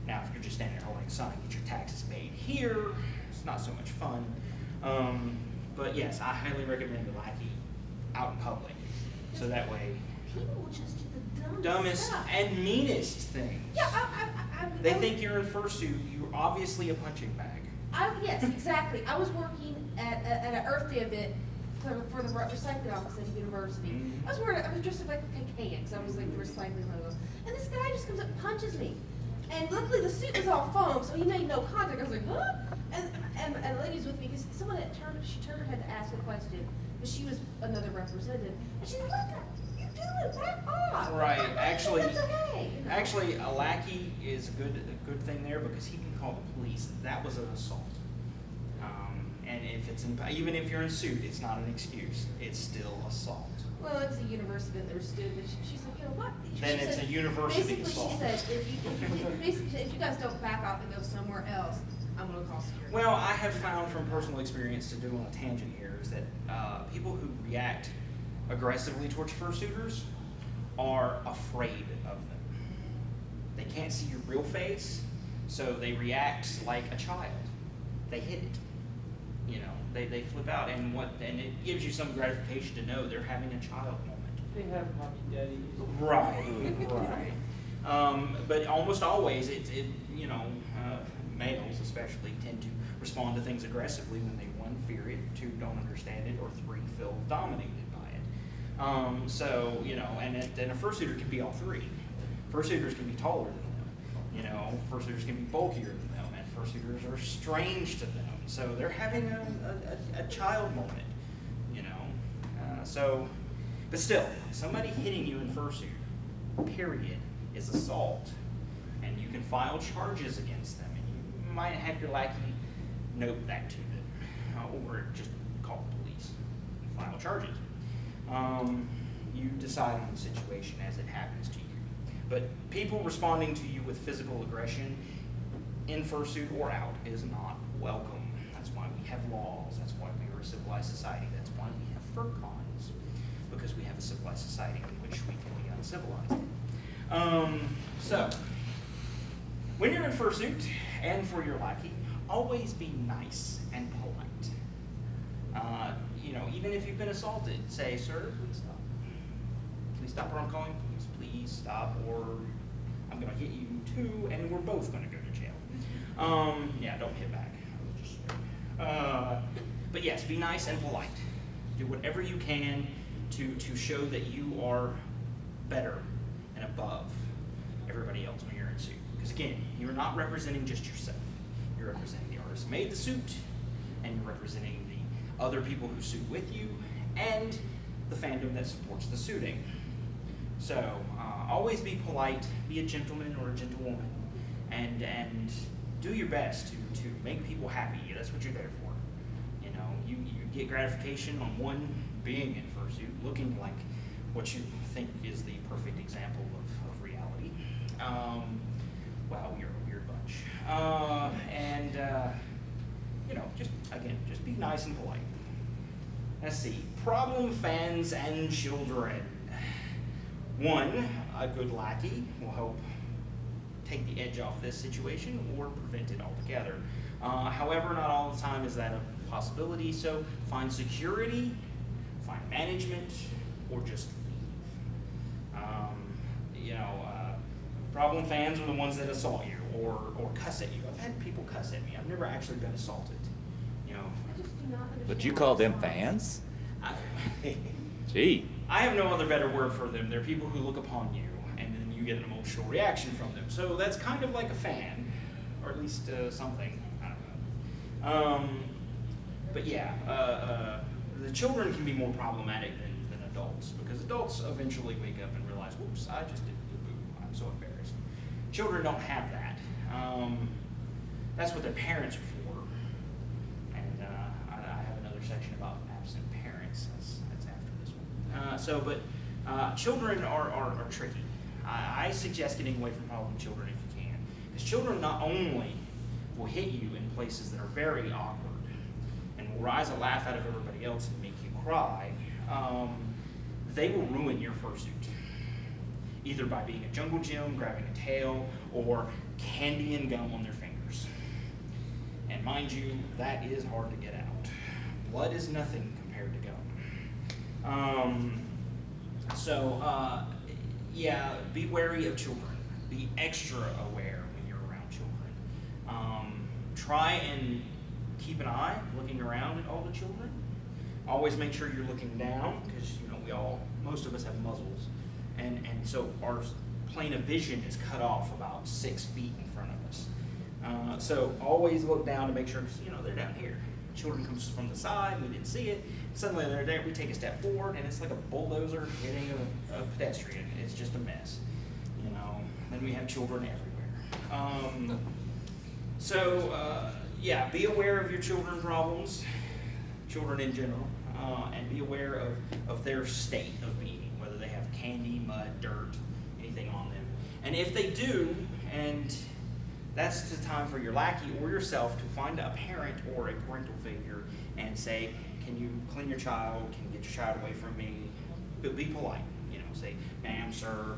A: Now, if you're just standing there holding a sign, get your taxes paid here. It's not so much fun. But yes, I highly recommend a lackey out in public. So that way,
E: People will just do the
A: dumbest
E: stuff.
A: and meanest things.
E: Yeah,
A: They think you're in fursuit. You're obviously a punching bag.
E: Yes, exactly. I was working at an Earth Day event for the recycling office at the university.
A: Mhm.
E: I was dressed up like a can, because I was like the recycling logo. And this guy just comes up and punches me. And luckily the suit was all foam, so he made no contact. I was like, huh? And the lady was with me because someone she turned her head to ask a question, but she was another representative. And she's like, what are you doing? Back off.
A: Right.
E: That's okay.
A: Actually, a lackey is a good thing there because he can call the police. That was an assault. And if it's even if you're in suit, it's not an excuse. It's still assault.
E: Well, it's a university that they're students. She's like, what?
A: Then
E: She
A: it's
E: said-
A: a university
E: basically,
A: assault.
E: she said, if you guys don't back off and go somewhere else, I'm going to call security.
A: Well, I have found from personal experience, to do on a tangent here, is that people who react aggressively towards fursuiters are afraid of them. They can't see your real face, so they react like a child. They hit it. They flip out, and it gives you some gratification to know they're having a child moment.
D: They have mommy daddy.
A: Right. But almost always, males especially tend to respond to things aggressively when they, 1, fear it, 2, don't understand it, or 3, feel dominated by it. And a fursuiter can be all 3. Fursuiters can be taller than them. Fursuiters can be bulkier than them, and fursuiters are strange to them. So they're having a child moment, but still, somebody hitting you in fursuit, period, is assault. And you can file charges against them, and you might have your lackey note that to them, or just call the police and file charges. You decide on the situation as it happens to you. But people responding to you with physical aggression in fursuit or out is not welcome. That's why we have laws. That's why we are a civilized society. That's why we have fur cons, because we have a civilized society in which we can be uncivilized. So, when you're in fursuit, and for your lackey, always be nice and polite. Even if you've been assaulted, say, sir, please stop. Please stop, or I'm calling police. Please stop, or I'm going to hit you too, and we're both going to go to jail. Don't hit back. But yes, be nice and polite. Do whatever you can to show that you are better and above everybody else when you're in suit. Because again, you're not representing just yourself. You're representing the artist who made the suit, and you're representing the other people who suit with you, and the fandom that supports the suiting. So always be polite, be a gentleman or a gentlewoman, and do your best to make people happy. That's what you're there for. You get gratification on one, being in fursuit, looking like what you think is the perfect example of reality. Wow, you're a weird bunch. Just be nice and polite. Let's see, problem fans and children. 1, a good lackey will help take the edge off this situation or prevent it altogether. However, not all the time is that a possibility. So find security, find management, or just leave. Problem fans are the ones that assault you or cuss at you. I've had people cuss at me. I've never actually been assaulted.
E: I just do not understand.
B: But you call them fans?
A: I,
B: Gee.
A: I have no other better word for them. They're people who look upon you, and then you get an emotional reaction from them. So that's kind of like a fan, or at least something. I don't know. But yeah, the children can be more problematic than adults, because adults eventually wake up and realize, whoops, I just did boo-boo. I'm so embarrassed. Children don't have that. That's what their parents are for. And I have another section about absent parents. That's after this one. But children are tricky. I suggest getting away from problem children if you can. Because children not only will hit you in places that are very awkward and will rise a laugh out of everybody else and make you cry, they will ruin your fursuit. Either by being a jungle gym, grabbing a tail, or candy and gum on their fingers. And mind you, that is hard to get out. Blood is nothing compared to gum. Yeah, be wary of children. Be extra aware when you're around children. Try and keep an eye looking around at all the children. Always make sure you're looking down, because most of us have muzzles. And so our plane of vision is cut off about 6 feet in front of us. So always look down to make sure, they're down here. Children comes from the side, we didn't see it. Suddenly they're there, we take a step forward, and it's like a bulldozer hitting a pedestrian. It's just a mess. Then we have children everywhere. Yeah, be aware of your children's problems, children in general, and be aware of their state of being, whether they have candy, mud, dirt, anything on them. And if they do, and that's the time for your lackey or yourself to find a parent or a parental figure and say, can you clean your child? Can you get your child away from me? But be polite, say, ma'am, sir.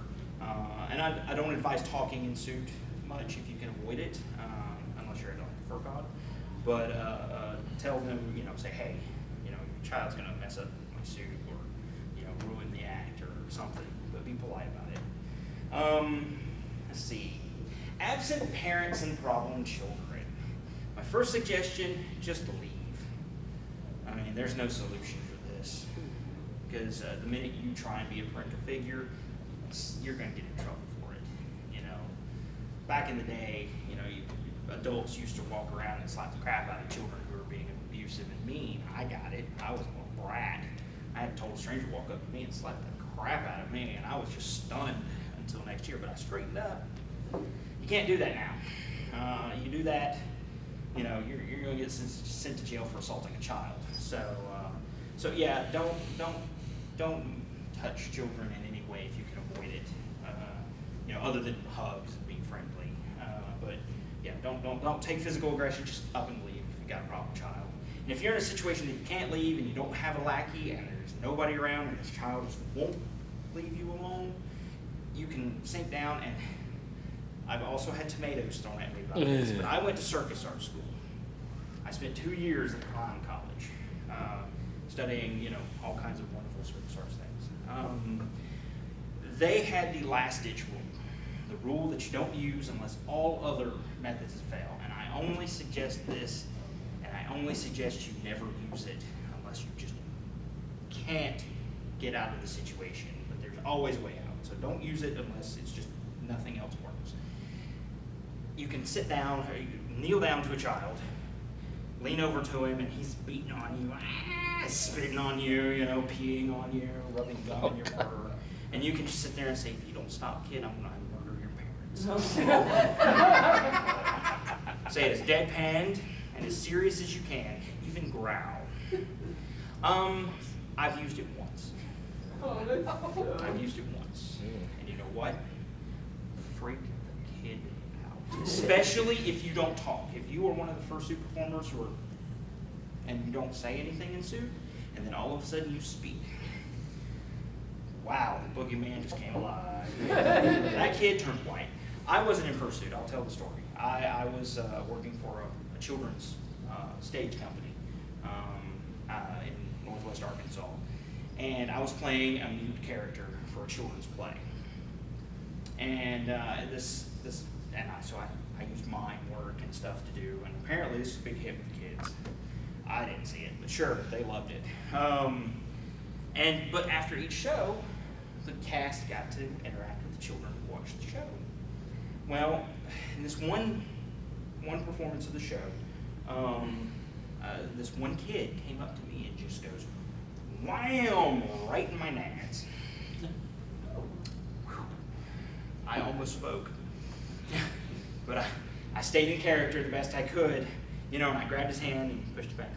A: And I don't advise talking in suit much if you can avoid it, unless you're at a fur cod. But tell them, say, hey, your child's gonna mess up my suit, or ruin the act or something. But be polite about it. Let's see. Absent parents and problem children. My first suggestion, just leave. There's no solution for this. Because the minute you try and be a parental figure, you're going to get in trouble for it. Back in the day, adults used to walk around and slap the crap out of children who were being abusive and mean. I got it. I was a brat. I had a total stranger walk up to me and slap the crap out of me, and I was just stunned until next year, but I straightened up. You can't do that now. You do that, you're going to get sent to jail for assaulting a child. So yeah, don't touch children in any way if you can avoid it. Other than hugs and being friendly. But yeah, don't take physical aggression. Just up and leave if you got a problem child. And if you're in a situation that you can't leave and you don't have a lackey and there's nobody around and this child just won't leave you alone, you can sink down. And I've also had tomatoes thrown at me about this, but I went to circus art school. I spent 2 years at a clown college, studying, all kinds of wonderful circus arts things. They had the last-ditch rule, the rule that you don't use unless all other methods fail. And I only suggest this, and I only suggest you never use it unless you just can't get out of the situation. But there's always a way out, so don't use it unless it's just nothing else works. You can sit down, or you can kneel down to a child, lean over to him, and he's beating on you, spitting on you, peeing on you, rubbing gum in your fur. And you can just sit there and say, if you don't stop, kid, I'm going to murder your parents. Say it as deadpanned and as serious as you can, even growl. I've used it once. I've used it once. And you know what? Freak the kid out. Especially if you don't talk. If you are one of the Fursuit performers and you don't say anything in suit, and then all of a sudden you speak. Wow, the boogeyman just came alive. That kid turned white. I wasn't in Fursuit, I'll tell the story. I was working for a children's stage company in Northwest Arkansas. And I was playing a mute character for a children's play. And so I used mime work and stuff to do, and apparently this is a big hit with kids. I didn't see it, but sure, they loved it. But after each show, the cast got to interact with the children who watched the show. Well, in this one performance of the show, this one kid came up to me and just goes, wham, right in my nads. I almost spoke. But I stayed in character the best I could, and I grabbed his hand and pushed it back.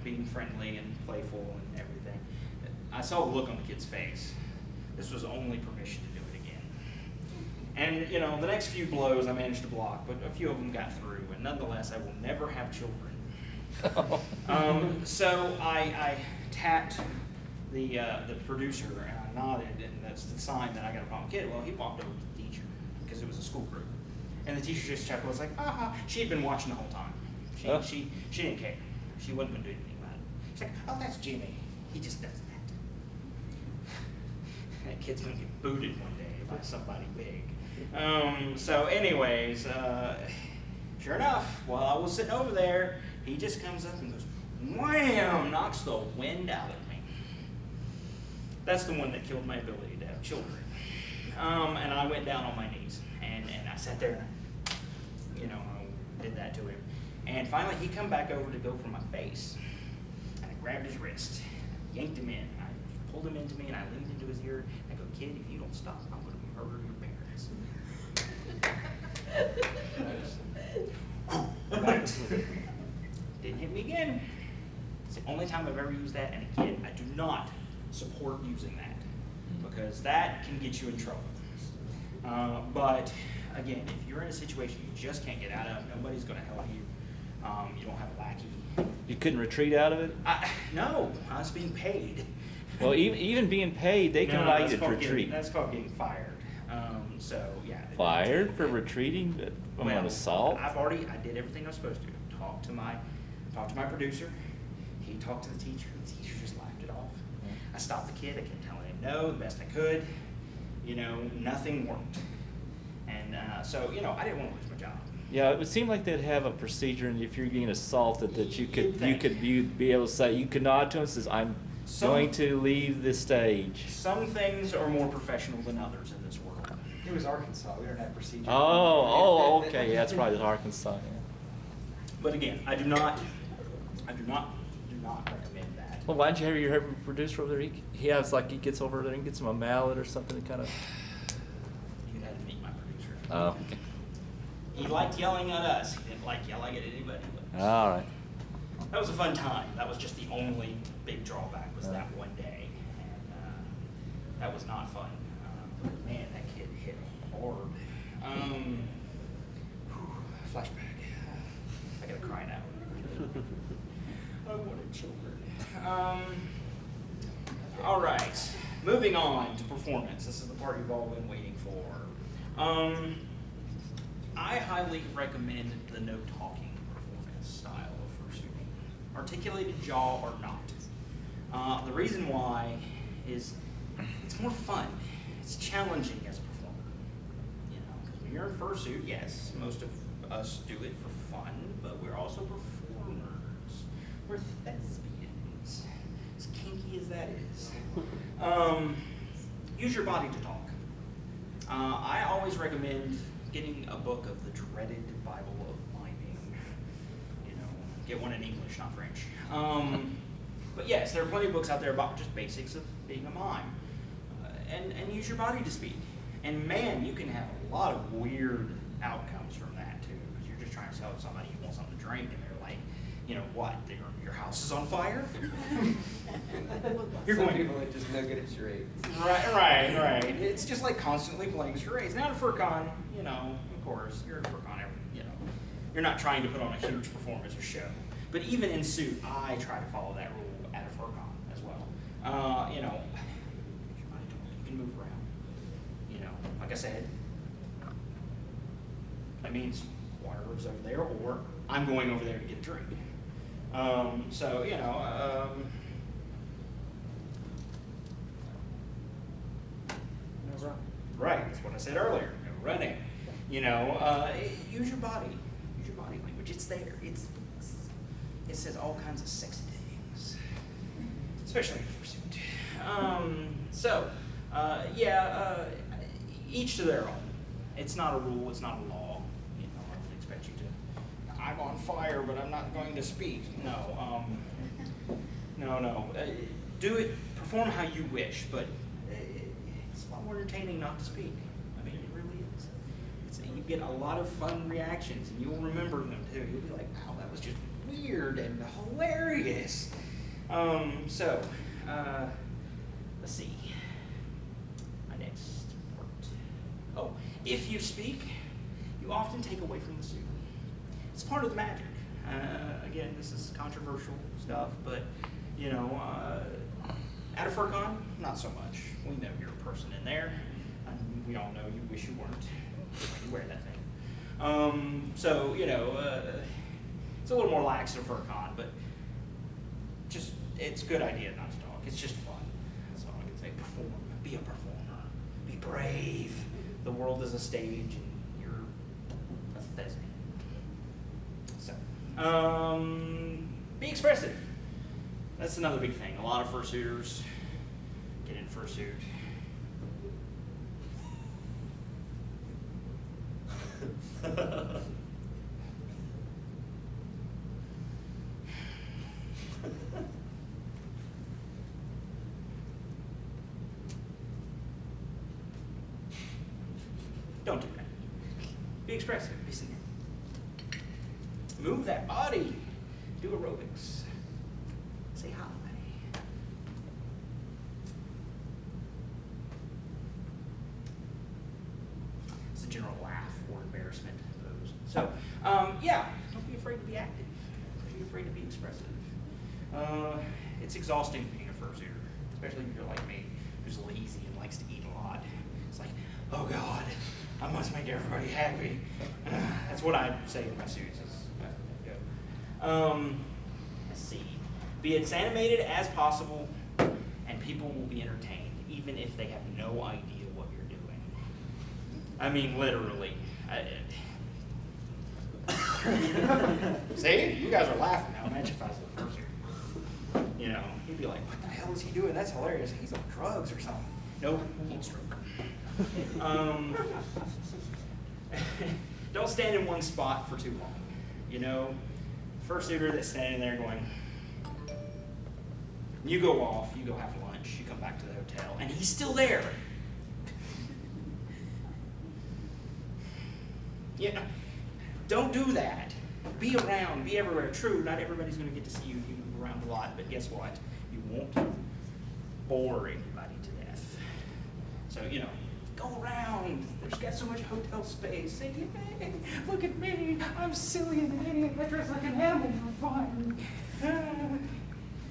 A: Being friendly and playful and everything. I saw the look on the kid's face. This was only permission to do it again. And, the next few blows I managed to block, but a few of them got through, and nonetheless, I will never have children. So I tapped the producer, and I nodded, and that's the sign that I got a problem kid. Well, he walked over to the teacher, because it was a school group. And the teacher just chuckled, was like, she had been watching the whole time. She didn't care. She wasn't going to do anything about it. She's like, oh, that's Jimmy. He just does that. That kid's going to get booted one day by somebody big. So anyways, sure enough, while I was sitting over there, he just comes up and goes, wham, knocks the wind out of me. That's the one that killed my ability to have children. And I went down on my knees, and I sat there and, I did that to him. And finally, he come back over to go for my face. And I grabbed his wrist, yanked him in. I pulled him into me, and I leaned into his ear. And I go, kid, if you don't stop, I'm going to murder your parents. Didn't hit me again. It's the only time I've ever used that. And again, I do not support using that, because that can get you in trouble. But again, if you're in a situation you just can't get out of, nobody's going to help you. You don't have a lackey.
B: You couldn't retreat out of it?
A: No, I was being paid.
B: Well, even being paid, they can allow you to retreat.
A: That's called getting fired. So yeah.
B: Fired for retreating from an assault?
A: I did everything I was supposed to. Talked to my producer. He talked to the teacher. The teacher just laughed it off. I stopped the kid. I kept telling him no the best I could. Nothing worked. And so I didn't want to lose my job.
B: Yeah, it would seem like they'd have a procedure, and if you're being assaulted, that you could be able to say, you could nod to him and says, I'm going to leave the stage.
A: Some things are more professional than others in this world.
G: It was Arkansas. We don't have procedure.
B: Oh, okay. Yeah, that's probably Arkansas. Yeah.
A: But again, I do not recommend that.
B: Well, why don't you have your producer over there? He gets over there and gets him a mallet or something to kind of.
A: You'd have to meet my producer.
B: Oh, okay.
A: He liked yelling at us. He didn't like yelling at anybody else.
B: All right.
A: That was a fun time. That was just the only big drawback was that one day, and that was not fun. But man, that kid hit hard. Flashback. I gotta cry now. I wanted children. All right, moving on to performance. This is the part you've all been waiting for. I highly recommend the no-talking performance style of fursuiting. Articulated jaw or not. The reason why is it's more fun. It's challenging as a performer. Because when you're in fursuit, yes, most of us do it for fun, but we're also performers. We're thespians, as kinky as that is. Use your body to talk. I always recommend getting a book of the dreaded Bible of miming. Get one in English, not French. But yes, there are plenty of books out there about just basics of being a mime. And use your body to speak. And man, you can have a lot of weird outcomes from that too, because you're just trying to tell somebody you want something to drink, and they're like, what? Your house is on fire?
G: Some people are just no good at charades.
A: Right. It's just like constantly playing charades. Now at FurCon, of course, you're at FurCon, you're not trying to put on a huge performance or show. But even in suit, I try to follow that rule at a FurCon as well. You can move around. Like I said, that means water is over there, or I'm going over there to get a drink. So, you know, right, that's what I said earlier, no running. You know, use your body language. It's there. It says all kinds of sexy things, especially in Fursuit. Each to their own. It's not a rule. It's not a law. You know, I don't expect you to. I'm on fire, but I'm not going to speak. No. No. Do it. Perform how you wish, but it's a lot more entertaining not to speak. I mean, it really is. You get a lot of fun reactions, and you'll remember them too. You'll be like, "Wow, that was just weird and hilarious." Let's see. My next part. Oh, if you speak, you often take away from the suit. It's part of the magic. Again, this is controversial stuff, but you know, at a FurCon, not so much. We know you're a person in there, and we all know you wish you weren't. You wear that thing. So you know, it's a little more lax at a FurCon, but just it's a good idea not to talk. It's just fun. That's all I can say. Perform. Be a performer. Be brave. The world is a stage, and you're a thespian. So, be expressive. That's another big thing. A lot of fursuiters get in fursuit. Don't do that. Be expressive. Be singing. Move that body. Do aerobics. Say hi. It's a general laugh or embarrassment. So, don't be afraid to be active. Don't be afraid to be expressive. It's exhausting being a fursuiter, especially if you're like me, who's lazy and likes to eat a lot. It's like, oh God, I must make everybody happy. That's what I say in my suits. Let's see. Be as animated as possible, and people will be entertained, even if they have no idea what you're doing. I mean, literally. See? You guys are laughing now. Imagine if I was the first here. You know, you'd be like, what the hell is he doing? That's hilarious. He's on drugs or something. Nope, heat stroke. Don't stand in one spot for too long. You know, fursuiter that's standing there going, you go off, you go have lunch, you come back to the hotel, and he's still there. Yeah, don't do that. Be around, be everywhere. True, not everybody's going to get to see you if you move around a lot, but guess what? You won't bore anybody to death. So, you know, go around. There's got so much hotel space. Say, hey, look at me. I'm silly and idiot. I dress like an animal for fun.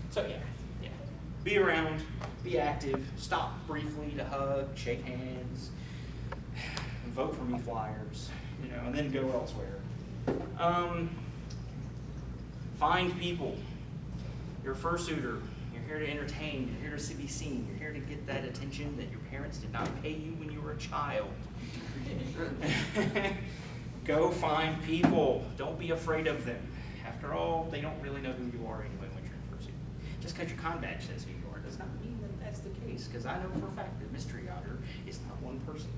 A: So, yeah. Be around. Be active. Stop briefly to hug, shake hands, vote for me flyers, you know, and then go elsewhere. Find people. You're a fursuiter. You're here to entertain. You're here to be seen. You're here to get that attention that your parents did not pay you when you were a child. Go find people. Don't be afraid of them. After all, they don't really know who you are anyway when you're in fursuit. Just because your con badge says who you are does not mean that that's the case, because I know for a fact that Mystery Otter is not one person.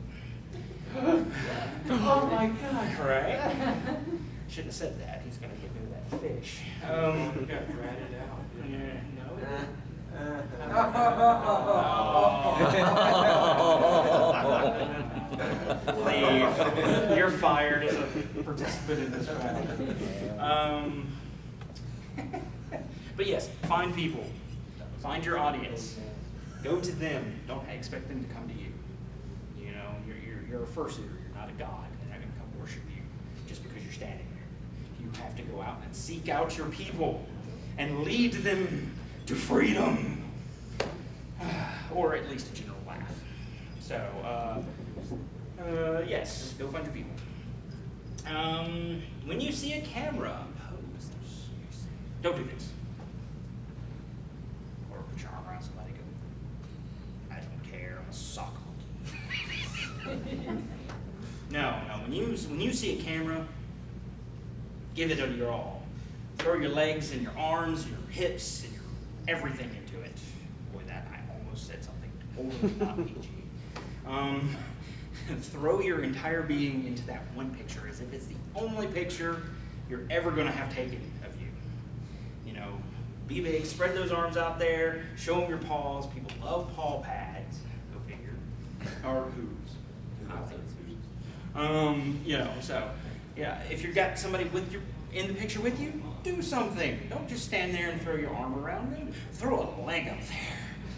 D: Oh my gosh.
A: Right? Shouldn't have said that. He's going to get rid of that fish.
G: You got ratted out.
A: Yeah, no. Leave. You're fired as a participant in this round. But yes, find people. Find your audience. Go to them. Don't expect them to come to you. You know, you're a fursuiter. You're not a god. They're not going to come worship you just because you're standing there. You have to go out and seek out your people and lead them to freedom, or at least a general laugh. So, yes, go find your people. When you see a camera, pose. Don't do this. Or put your arm around somebody and go, I don't care, I'm a sock monkey. No, when you see a camera, give it your all. Throw your legs and your arms, your hips, and your everything into it. Boy, that I almost said something totally not PG. Throw your entire being into that one picture as if it's the only picture you're ever going to have taken of you. You know, be big, spread those arms out there, show them your paws. People love paw pads, go figure. Or hooves. I think it's hooves. You know, so, yeah, if you've got somebody in the picture with you, do something. Don't just stand there and throw your arm around them. Throw a leg up there,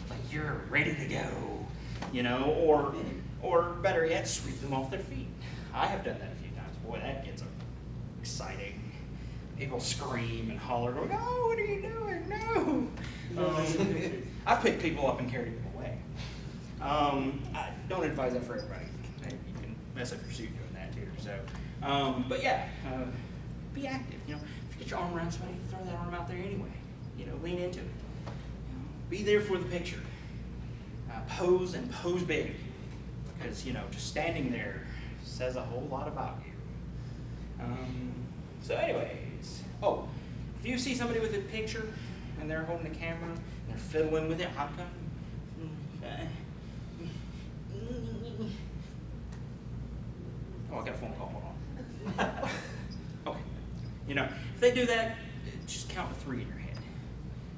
A: like you're ready to go, you know, or better yet, sweep them off their feet. I have done that a few times. Boy, that gets exciting. People scream and holler, going, "Oh, what are you doing? No!" I've picked people up and carried them away. I don't advise that for everybody. You can mess up your suit doing that too. So, but yeah, be active. You know, if you get your arm around somebody, throw that arm out there anyway. You know, lean into it. You know, be there for the picture. Pose and pose big, because you know, just standing there says a whole lot about you. So, anyways, if you see somebody with a picture and they're holding the camera and they're fiddling with it, I'm coming. Oh, I got a phone call. Hold on. Okay. You know, if they do that, just count to 3 in your head.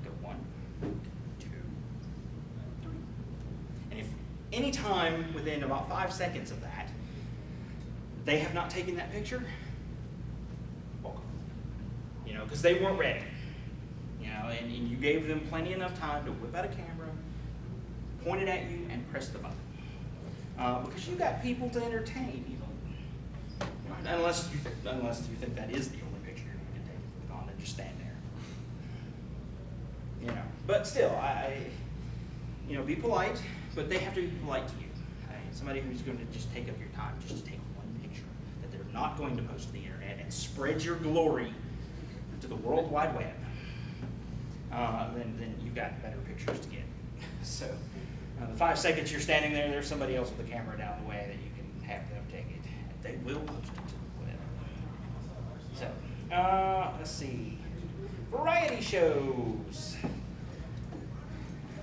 A: Go 1, 2, 3. And if any time within about 5 seconds of that, they have not taken that picture, walk off. You know, because they weren't ready. You know, and you gave them plenty enough time to whip out a camera, point it at you, and press the button. Because you got people to entertain, you know. Unless you think that is the only picture you're going to take on and just stand there. You know, but still, you know, be polite, but they have to be polite to you. Somebody who's going to just take up your time just to take one picture that they're not going to post to the internet and spread your glory to the World Wide Web, then you've got better pictures to get. So, the 5 seconds you're standing there, there's somebody else with a camera down the way that you can have them take it. They will post it to the web. So, let's see. Variety shows.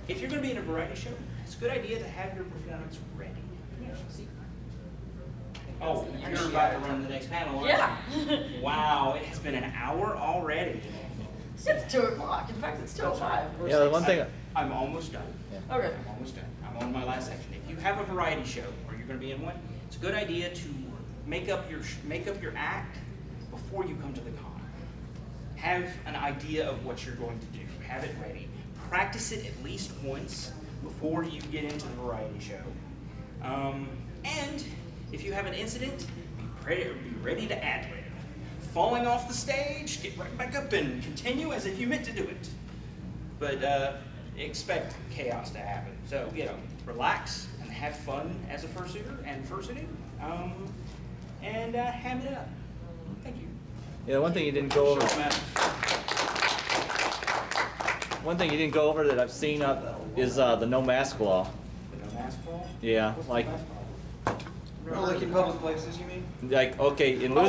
A: If you're going to be in a variety show, it's a good idea to have your performance ready. Oh, you're about to run the next panel, aren't you? Wow, it has been an hour already.
H: It's 2 o'clock. In fact, it's till 5.
B: Yeah, the one thing.
A: I'm almost done.
H: Okay.
A: I'm almost done. I'm on my last section. If you have a variety show, or you're going to be in one, it's a good idea to make up your act before you come to the con. Have an idea of what you're going to do. Have it ready. Practice it at least once before you get into the variety show. And if you have an incident, be ready to ad lib. Falling off the stage, get right back up and continue as if you meant to do it. But expect chaos to happen. So, you know, relax and have fun as a fursuiter and fursuiting. And ham it up. Thank you.
B: Yeah, one thing you didn't go over. One thing you didn't go over that I've seen is the no mask law.
A: The no mask law?
B: Yeah,
A: What's
B: like.
A: the mask law?
I: Like in public places, you mean?
B: Like, okay, in
A: Oh,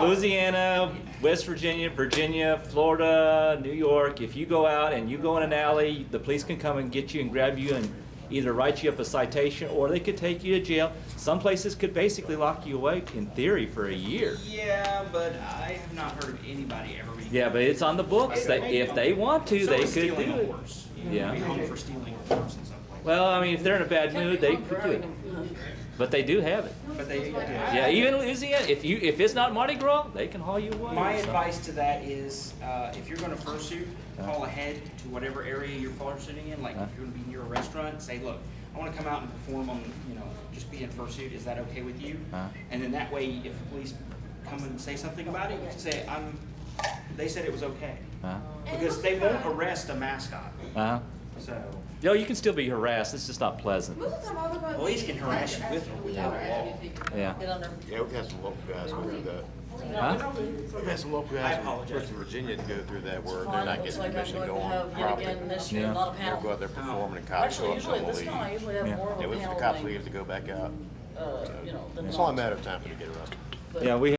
B: Louisiana, West Virginia, Virginia, Florida, New York, if you go out and you go in an alley, the police can come and get you and grab you and either write you up a citation or they could take you to jail. Some places could basically lock you away, in theory, for a year.
A: Yeah, but I have not heard of anybody ever being.
B: Yeah, but it's on the books. If they want to,
A: So
B: they
A: is
B: could
A: stealing
B: do
A: a
B: it.
A: horse. You
B: Yeah.
A: can be hung for stealing a horse in some place.
B: Well, I mean, if they're in a bad mood, they could do it. But they do have it.
A: But they,
B: Yeah, even Louisiana, if it's not Mardi Gras, they can haul you away.
A: My
B: So-
A: advice to that is, if you're going to fursuit, call ahead to whatever area you're fursuiting in. Like if you're going to be near a restaurant, say, look, I want to come out and perform on, you know, just be in fursuit. Is that okay with you? And then that way, if the police come and say something about it, you can say, they said it was okay. Because they won't arrest a mascot. So.
B: Yo, you can still be harassed. It's just not pleasant.
E: Most of the time, all the
A: Police can harass you with or without a law.
B: Yeah.
H: Get on there.
C: Yeah, we've had some local guys go through that.
B: Huh?
J: We've had some local
A: I
J: guys
A: apologize.
J: in Virginia to go through that where
H: Fun.
J: they're not
H: Looks
J: getting
H: like I'm
J: permission to
H: going
J: go
H: to
J: on
H: have yet
J: property.
H: again this year,
B: Yeah.
H: a lot of
J: They'll
H: panel.
J: go out there performing and cops show
H: Actually,
J: up,
H: usually
J: some will
H: this
J: leave.
H: time, I usually have
B: Yeah.
H: more of a
J: And if the
H: panel
J: cops
H: lane,
J: leave to go back out,
H: you know, than
J: it's only a
H: not.
J: matter of time for them to get arrested.
H: But-
B: Yeah, we